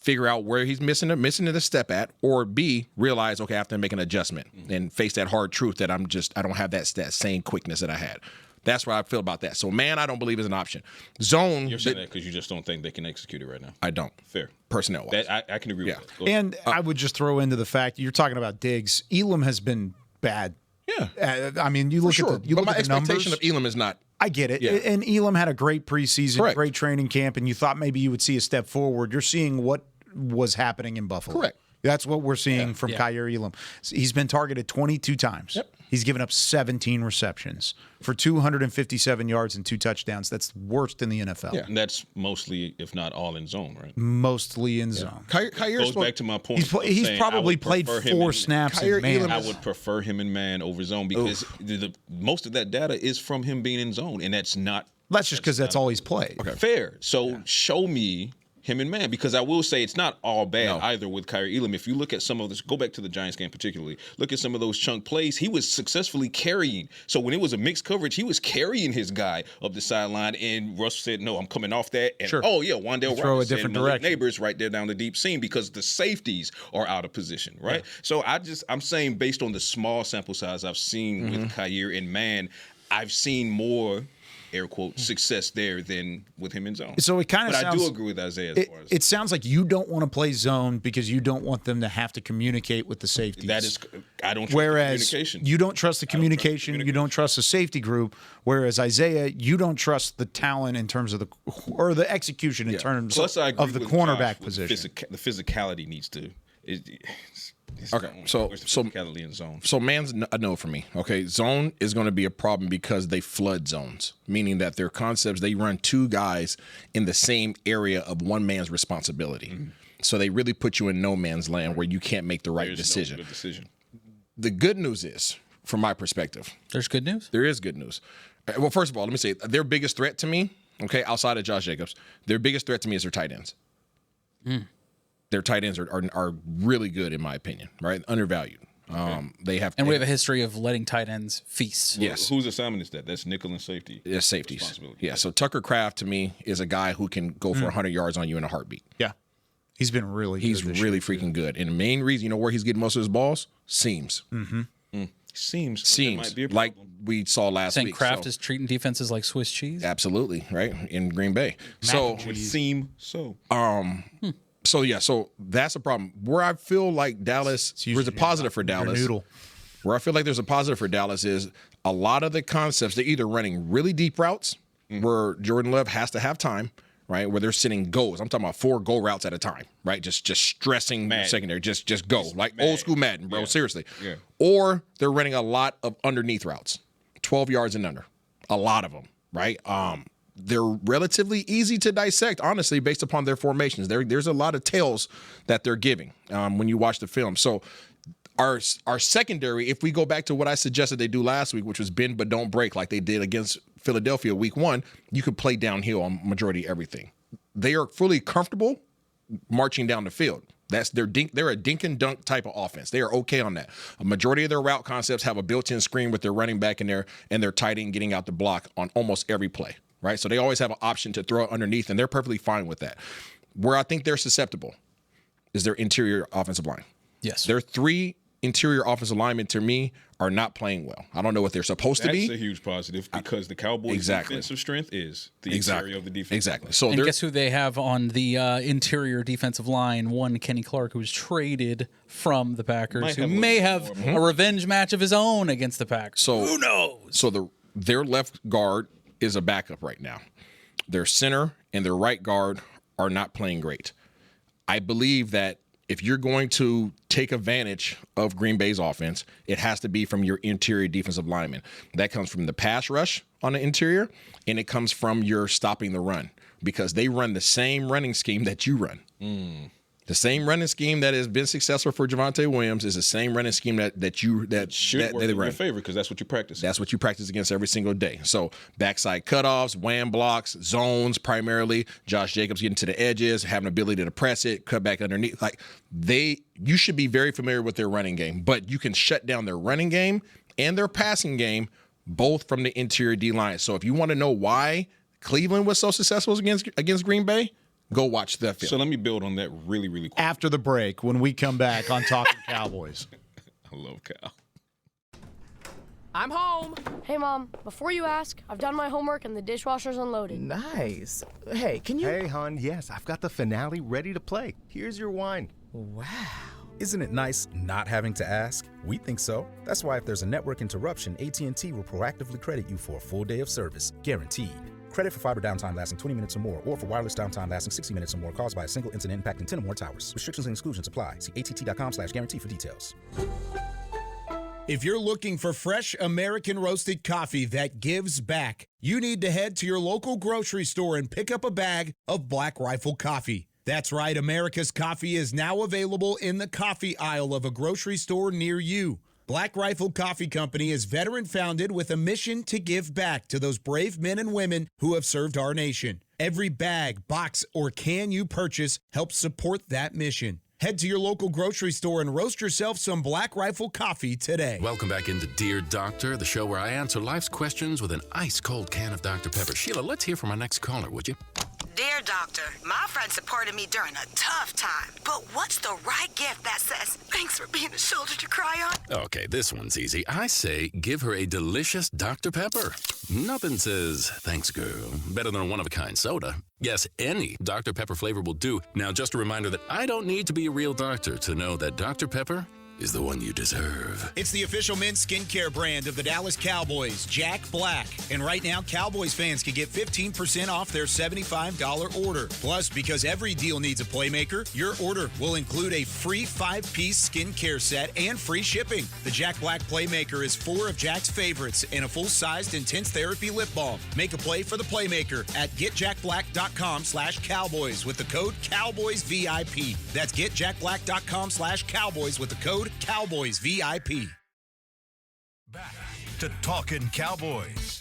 Speaker 4: figure out where he's missing the step at, or B, realize, okay, I have to make an adjustment and face that hard truth that I don't have that same quickness that I had. That's where I feel about that. So, man, I don't believe is an option. Zone.
Speaker 6: You're saying that because you just don't think they can execute it right now.
Speaker 4: I don't.
Speaker 6: Fair.
Speaker 4: Personnel-wise.
Speaker 6: I can agree with that.
Speaker 5: And I would just throw into the fact, you're talking about Diggs. Elam has been bad.
Speaker 4: Yeah.
Speaker 5: I mean, you look at the numbers.
Speaker 4: My expectation of Elam is not.
Speaker 5: I get it. Yeah. And Elam had a great preseason, great training camp, and you thought maybe you would see a step forward. You're seeing what was happening in Buffalo.
Speaker 4: Correct.
Speaker 5: That's what we're seeing from Kaiir Elam. He's been targeted 22 times.
Speaker 4: Yep.
Speaker 5: He's given up 17 receptions for 257 yards and 2 touchdowns. That's worst in the NFL.
Speaker 6: Yeah, and that's mostly, if not all, in zone, right?
Speaker 5: Mostly in zone.
Speaker 6: Goes back to my point.
Speaker 5: He's probably played 4 snaps in man.
Speaker 6: I would prefer him in man over zone because most of that data is from him being in zone, and that's not.
Speaker 5: That's just because that's all he's played.
Speaker 6: Okay. Fair. So show me him in man, because I will say it's not all bad either with Kaiir Elam. If you look at some of this, go back to the Giants game particularly, look at some of those chunk plays, he was successfully carrying. So when it was a mixed coverage, he was carrying his guy up the sideline, and Russ said, no, I'm coming off that. And Wandale
Speaker 5: throw
Speaker 6: Roberts
Speaker 5: a different
Speaker 6: and Malik
Speaker 5: direction.
Speaker 6: Neighbors right there down the deep seam because the safeties are out of position, right? So I'm saying based on the small sample size I've seen with Kaiir in man, I've seen more air quote success there than with him in zone.
Speaker 5: So it kind of sounds.
Speaker 6: I do agree with Isaiah. As far as
Speaker 5: it sounds like you don't want to play zone because you don't want them to have to communicate with the safeties.
Speaker 6: That is, I don't trust
Speaker 5: whereas
Speaker 6: the communication.
Speaker 5: You don't trust the communication. You don't trust the safety group. Whereas Isaiah, you don't trust the talent in terms of the execution in terms
Speaker 6: Plus, I agree
Speaker 5: of the
Speaker 6: with
Speaker 5: cornerback
Speaker 6: Josh,
Speaker 5: position.
Speaker 6: The physicality needs to.
Speaker 4: So man's a no for me. Okay, zone is going to be a problem because they flood zones, meaning that their concepts, they run 2 guys in the same area of one man's responsibility. So they really put you in no man's land where you can't make the right decision.
Speaker 6: No good decision.
Speaker 4: The good news is, from my perspective,
Speaker 3: there's good news.
Speaker 4: There is good news. Well, first of all, let me say their biggest threat to me, okay, outside of Josh Jacobs, their biggest threat to me is their tight ends. Their tight ends are really good in my opinion, right? Undervalued. We have a
Speaker 3: history of letting tight ends feast.
Speaker 4: Yes.
Speaker 6: Whose assignment is that? That's nickel and safety.
Speaker 4: Yes, safeties. Yeah. So Tucker Kraft to me is a guy who can go for 100 yards on you in a heartbeat.
Speaker 5: Yeah. He's been really
Speaker 4: good. He's really freaking good. And the main reason, you know where he's getting most of his balls? Seams.
Speaker 6: Seems
Speaker 4: might be a like we saw last week.
Speaker 3: Kraft is treating defenses like Swiss cheese.
Speaker 4: Absolutely, right? In Green Bay.
Speaker 6: Would seem so.
Speaker 4: So that's a problem. Where I feel like Dallas, there's a positive for Dallas. Where I feel like there's a positive for Dallas is a lot of the concepts, they're either running really deep routes where Jordan Love has to have time, right? Where they're sending goes. I'm talking about 4 go routes at a time, right? Just stressing secondary. Just go. Like old school Madden, bro. Seriously.
Speaker 6: Yeah.
Speaker 4: Or they're running a lot of underneath routes, 12 yards and under. A lot of them, right? They're relatively easy to dissect, honestly, based upon their formations. There's a lot of tails that they're giving when you watch the film. So our secondary, if we go back to what I suggested they do last week, which was bend but don't break, like they did against Philadelphia week 1, you could play downhill on majority of everything. They are fully comfortable marching down the field. They're a dink and dunk type of offense. They are okay on that. A majority of their route concepts have a built-in screen with their running back and their tight end getting out the block on almost every play. Right, so they always have an option to throw it underneath, and they're perfectly fine with that. Where I think they're susceptible is their interior offensive line.
Speaker 3: Yes,
Speaker 4: their 3 interior offensive linemen to me are not playing well. I don't know what they're supposed to be.
Speaker 6: That's a huge positive because the Cowboys' defensive strength is the interior of the defense.
Speaker 4: Exactly. So
Speaker 3: and guess who they have on the interior defensive line? One Kenny Clark, who was traded from the Packers, who may have a revenge match of his own against the Packers.
Speaker 4: So
Speaker 3: who knows?
Speaker 4: So their left guard is a backup right now. Their center and their right guard are not playing great. I believe that if you're going to take advantage of Green Bay's offense, it has to be from your interior defensive linemen. That comes from the pass rush on the interior, and it comes from your stopping the run because they run the same running scheme that you run. The same running scheme that has been successful for Javonte Williams is the same running scheme that they
Speaker 6: work in your favor because that's what you practice.
Speaker 4: That's what you practice against every single day. So backside cutoffs, wham blocks, zones primarily. Josh Jacobs getting to the edges, having ability to press it, cut back underneath. Like you should be very familiar with their running game, but you can shut down their running game and their passing game both from the interior D line. So if you want to know why Cleveland was so successful against Green Bay, go watch that film.
Speaker 6: So let me build on that really, really quick.
Speaker 5: After the break, when we come back on Talkin Cowboys.
Speaker 6: I love Cal.
Speaker 12: I'm home. Hey, Mom. Before you ask, I've done my homework and the dishwasher's unloaded.
Speaker 11: Nice. Hey, can you...
Speaker 13: Hey, hon, yes, I've got the finale ready to play. Here's your wine.
Speaker 11: Wow.
Speaker 14: Isn't it nice not having to ask? We think so. That's why if there's a network interruption, AT&T will proactively credit you for a full day of service, guaranteed. Credit for fiber downtime lasting 20 minutes or more, or for wireless downtime lasting 60 minutes or more caused by a single incident impacting 10 or more towers. Restrictions and exclusions apply. See att.com/guarantee for details.
Speaker 5: If you're looking for fresh American roasted coffee that gives back, you need to head to your local grocery store and pick up a bag of Black Rifle coffee. That's right, America's coffee is now available in the coffee aisle of a grocery store near you. Black Rifle Coffee Company is veteran-founded with a mission to give back to those brave men and women who have served our nation. Every bag, box, or can you purchase helps support that mission. Head to your local grocery store and roast yourself some Black Rifle coffee today.
Speaker 15: Welcome back into Dear Doctor, the show where I answer life's questions with an ice-cold can of Dr. Pepper. Sheila, let's hear from our next caller, would you?
Speaker 16: Dear Doctor, my friend supported me during a tough time, but what's the right gift that says, thanks for being a shoulder to cry on?
Speaker 15: Okay, this one's easy. I say give her a delicious Dr. Pepper. Nothing says, thanks, girl, better than a one-of-a-kind soda. Yes, any Dr. Pepper flavor will do. Now, just a reminder that I don't need to be a real doctor to know that Dr. Pepper is the one you deserve.
Speaker 5: It's the official men's skincare brand of the Dallas Cowboys, Jack Black. And right now, Cowboys fans can get 15% off their $75 order. Plus, because every deal needs a playmaker, your order will include a free 5-piece skincare set and free shipping. The Jack Black Playmaker is 4 of Jack's favorites and a full-sized intense therapy lip balm. Make a play for the Playmaker at getjackblack.com/Cowboys with the code CowboysVIP. That's getjackblack.com/Cowboys with the code CowboysVIP.
Speaker 1: Back to Talkin Cowboys.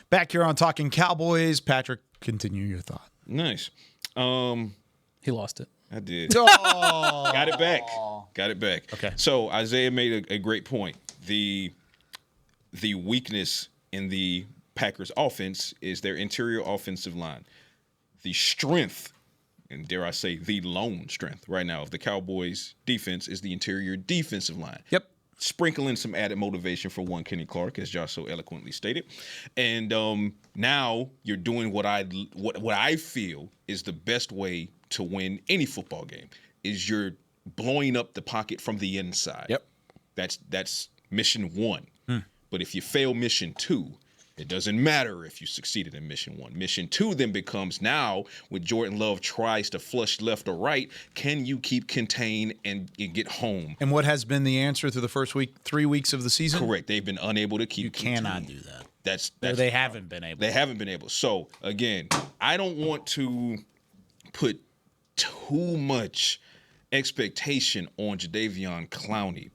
Speaker 5: Back here on Talkin Cowboys, Patrick, continue your thought.
Speaker 6: Nice.
Speaker 3: He lost it.
Speaker 6: I did.
Speaker 5: Oh.
Speaker 6: Got it back.
Speaker 3: Okay.
Speaker 6: So Isaiah made a great point. The weakness in the Packers offense is their interior offensive line. The strength, and dare I say the lone strength right now of the Cowboys defense is the interior defensive line.
Speaker 5: Yep.
Speaker 6: Sprinkling some added motivation for one Kenny Clark, as Josh so eloquently stated. And now you're doing what I feel is the best way to win any football game, is you're blowing up the pocket from the inside.
Speaker 5: Yep.
Speaker 6: That's mission 1. But if you fail mission 2, it doesn't matter if you succeeded in mission 1. Mission 2 then becomes, now when Jordan Love tries to flush left or right, can you keep contained and get home?
Speaker 5: And what has been the answer through the first 3 weeks of the season?
Speaker 6: Correct. They've been unable to keep.
Speaker 5: You cannot do that.
Speaker 6: That's
Speaker 5: they haven't been able.
Speaker 6: They haven't been able. So again, I don't want to put too much expectation on Jadeveon Clowney.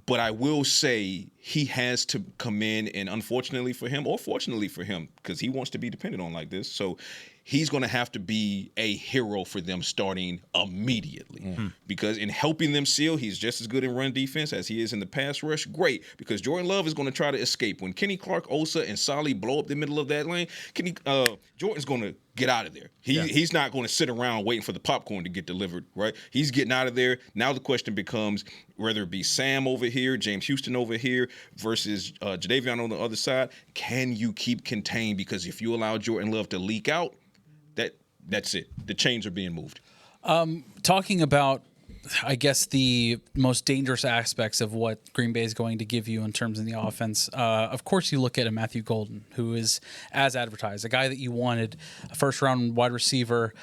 Speaker 6: But I will say he has to come in, and unfortunately for him, or fortunately for him, because he wants to be depended on like this, so he's going to have to be a hero for them starting immediately. Because in helping them seal, he's just as good in run defense as he is in the pass rush. Great, because Jordan Love is going to try to escape. When Kenny Clark, Osa, and Solly blow up the middle of that lane, Jordan's going to get out of there. He's not going to sit around waiting for the popcorn to get delivered, right? He's getting out of there. Now the question becomes whether it be Sam over here, James Houston over here, versus Jadeveon on the other side. Can you keep contained? Because if you allow Jordan Love to leak out, that's it. The chains are being moved.
Speaker 3: Talking about, I guess, the most dangerous aspects of what Green Bay is going to give you in terms of the offense. Of course, you look at a Matthew Golden, who is as advertised, a guy that you wanted, a first-round wide receiver.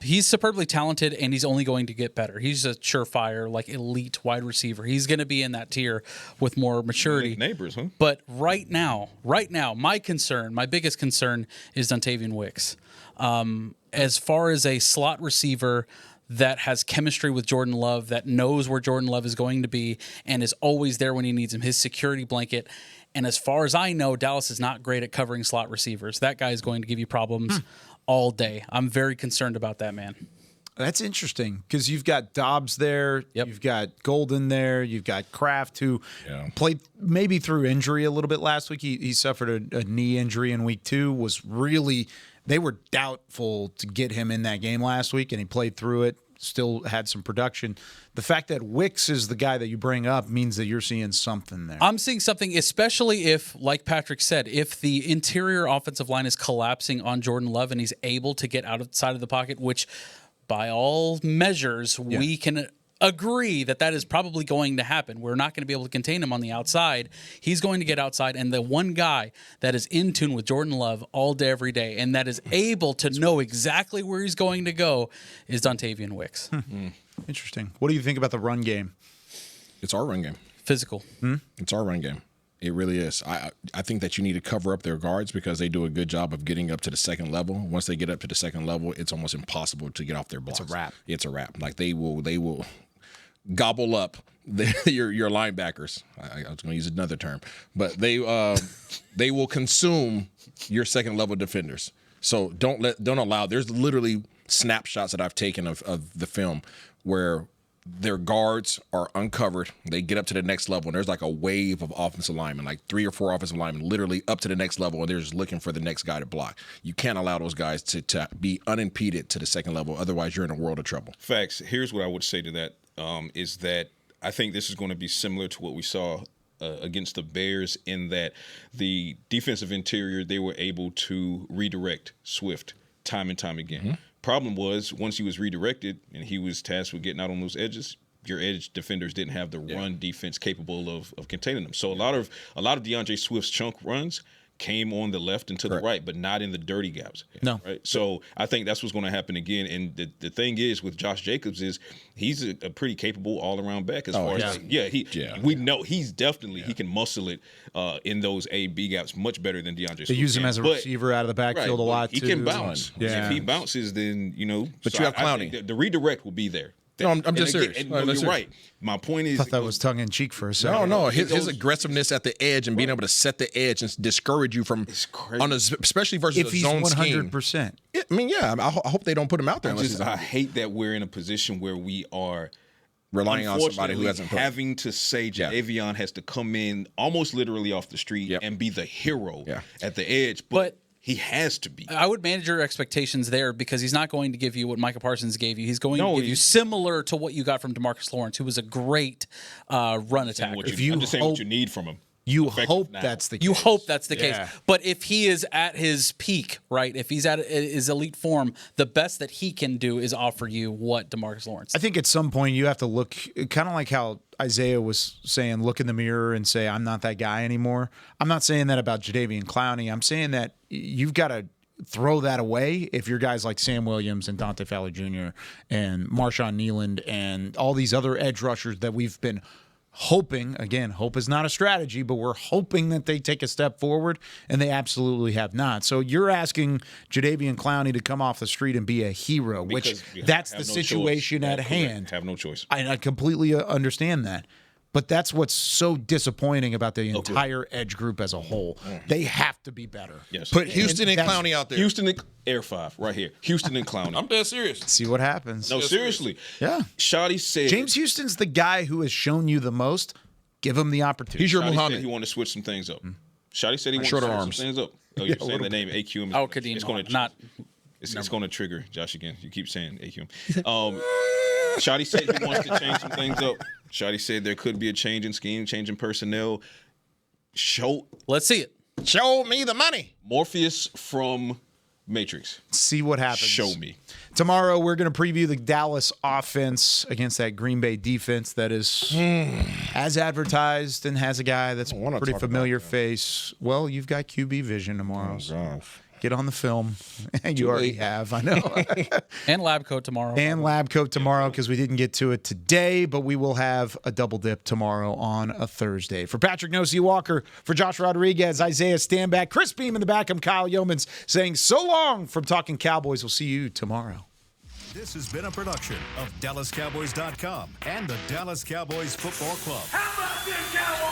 Speaker 3: He's superbly talented, and he's only going to get better. He's a surefire, like elite wide receiver. He's going to be in that tier with more maturity.
Speaker 6: Neighbors, huh?
Speaker 3: But right now, my biggest concern is Dontavian Wicks. As far as a slot receiver that has chemistry with Jordan Love, that knows where Jordan Love is going to be and is always there when he needs him, his security blanket. And as far as I know, Dallas is not great at covering slot receivers. That guy is going to give you problems all day. I'm very concerned about that, man.
Speaker 5: That's interesting because you've got Dobbs there, you've got Golden there, you've got Kraft, who played maybe through injury a little bit last week. He suffered a knee injury in week 2, they were doubtful to get him in that game last week, and he played through it, still had some production. The fact that Wicks is the guy that you bring up means that you're seeing something there.
Speaker 3: I'm seeing something, especially if, like Patrik said, if the interior offensive line is collapsing on Jordan Love and he's able to get outside of the pocket, which by all measures we can agree that is probably going to happen. We're not going to be able to contain him on the outside. He's going to get outside, and the one guy that is in tune with Jordan Love all day, every day, and that is able to know exactly where he's going to go is Dontavian Wicks.
Speaker 5: Interesting. What do you think about the run game?
Speaker 4: It's our run game.
Speaker 3: Physical.
Speaker 4: It's our run game. It really is. I think that you need to cover up their guards because they do a good job of getting up to the second level. Once they get up to the second level, it's almost impossible to get off their blocks.
Speaker 5: It's a wrap.
Speaker 4: It's a wrap. Like they will gobble up your linebackers. I was going to use another term, but they will consume your second level defenders. So don't allow. There's literally snapshots that I've taken of the film where their guards are uncovered. They get up to the next level, and there's like a wave of offensive linemen, like 3 or 4 offensive linemen, literally up to the next level, and they're just looking for the next guy to block. You can't allow those guys to be unimpeded to the second level. Otherwise, you're in a world of trouble.
Speaker 6: Facts. Here's what I would say to that, is that I think this is going to be similar to what we saw against the Bears in that the defensive interior, they were able to redirect Swift time and time again. Problem was, once he was redirected and he was tasked with getting out on those edges, your edge defenders didn't have the run defense capable of containing them. So a lot of DeAndre Swift's chunk runs came on the left and to the right, but not in the dirty gaps.
Speaker 5: No.
Speaker 6: Right? So I think that's what's going to happen again. And the thing is with Josh Jacobs is he's a pretty capable all-around back as far as we know he's definitely he can muscle it in those A-B gaps much better than DeAndre Swift.
Speaker 5: They use him as a receiver out of the backfield a lot
Speaker 6: he
Speaker 5: too.
Speaker 6: He can bounce.
Speaker 5: Yeah.
Speaker 6: If he bounces, then
Speaker 4: But so you have Clowney.
Speaker 6: The redirect will be there.
Speaker 4: No, I'm just serious.
Speaker 6: You're right. My point is,
Speaker 5: I thought that was tongue in cheek for a second.
Speaker 4: No. His aggressiveness at the edge and being able to set the edge and discourage you from, especially versus
Speaker 5: if
Speaker 4: a
Speaker 5: he's
Speaker 4: zone
Speaker 5: 100%.
Speaker 4: scheme. I mean, I hope they don't put him out there.
Speaker 6: I hate that we're in a position where we are
Speaker 4: relying on somebody who hasn't put.
Speaker 6: Having to say Jadeveon has to come in almost literally off the street and be the hero at the edge, but he has to be.
Speaker 3: I would manage your expectations there because he's not going to give you what Micah Parsons gave you. He's going to give you similar to what you got from DeMarcus Lawrence, who was a great run attacker.
Speaker 6: I'm just saying what you need from him.
Speaker 5: You hope that's the case.
Speaker 3: You hope that's the case. But if he is at his peak, right, if he's at his elite form, the best that he can do is offer you what DeMarcus Lawrence.
Speaker 5: I think at some point you have to look, kind of like how Isaiah was saying, look in the mirror and say, I'm not that guy anymore. I'm not saying that about Jadeveon Clowney. I'm saying that you've got to throw that away if you're guys like Sam Williams and Dante Fowler Jr. and Marshawn Nealand and all these other edge rushers that we've been hoping, again, hope is not a strategy, but we're hoping that they take a step forward, and they absolutely have not. So you're asking Jadeveon Clowney to come off the street and be a hero, which that's the situation at hand.
Speaker 6: Have no choice.
Speaker 5: I completely understand that. But that's what's so disappointing about the entire edge group as a whole. They have to be better.
Speaker 6: Yes.
Speaker 4: Put Houston and Clowney out there.
Speaker 6: Houston and Air 5 right here. Houston and Clowney.
Speaker 4: I'm dead serious.
Speaker 5: See what happens.
Speaker 6: No, seriously.
Speaker 5: Yeah.
Speaker 6: Shotty said
Speaker 5: James Houston's the guy who has shown you the most. Give him the opportunity.
Speaker 4: He's your
Speaker 6: Shotty
Speaker 4: Muhammad.
Speaker 6: said he wanted to switch some things up. Shotty said he wanted to
Speaker 4: Shorter
Speaker 6: switch
Speaker 4: arms.
Speaker 6: some things up. Oh, you're saying the name AQM.
Speaker 3: Oh, Kadeem.
Speaker 6: It's going to trigger Josh again. You keep saying AQM. Shotty said he wants to change some things up. Shotty said there could be a change in scheme, change in personnel.
Speaker 3: Let's see it.
Speaker 4: Show me the money.
Speaker 6: Morpheus from Matrix.
Speaker 5: See what happens.
Speaker 6: Show me.
Speaker 5: Tomorrow, we're going to preview the Dallas offense against that Green Bay defense that is as advertised and has a guy that's a pretty familiar face. Well, you've got QB vision tomorrow. So get on the film. You already have, I know.
Speaker 3: And lab coat tomorrow.
Speaker 5: And lab coat tomorrow because we didn't get to it today, but we will have a double dip tomorrow on a Thursday. For Patrik Nosey Walker, for Josh Rodriguez, Isaiah Stanback, Chris Beam in the back, I'm Kyle Youmans saying so long from Talkin Cowboys. We'll see you tomorrow.
Speaker 1: This has been a production of DallasCowboys.com and the Dallas Cowboys Football Club.
Speaker 7: How about this, Cowboys?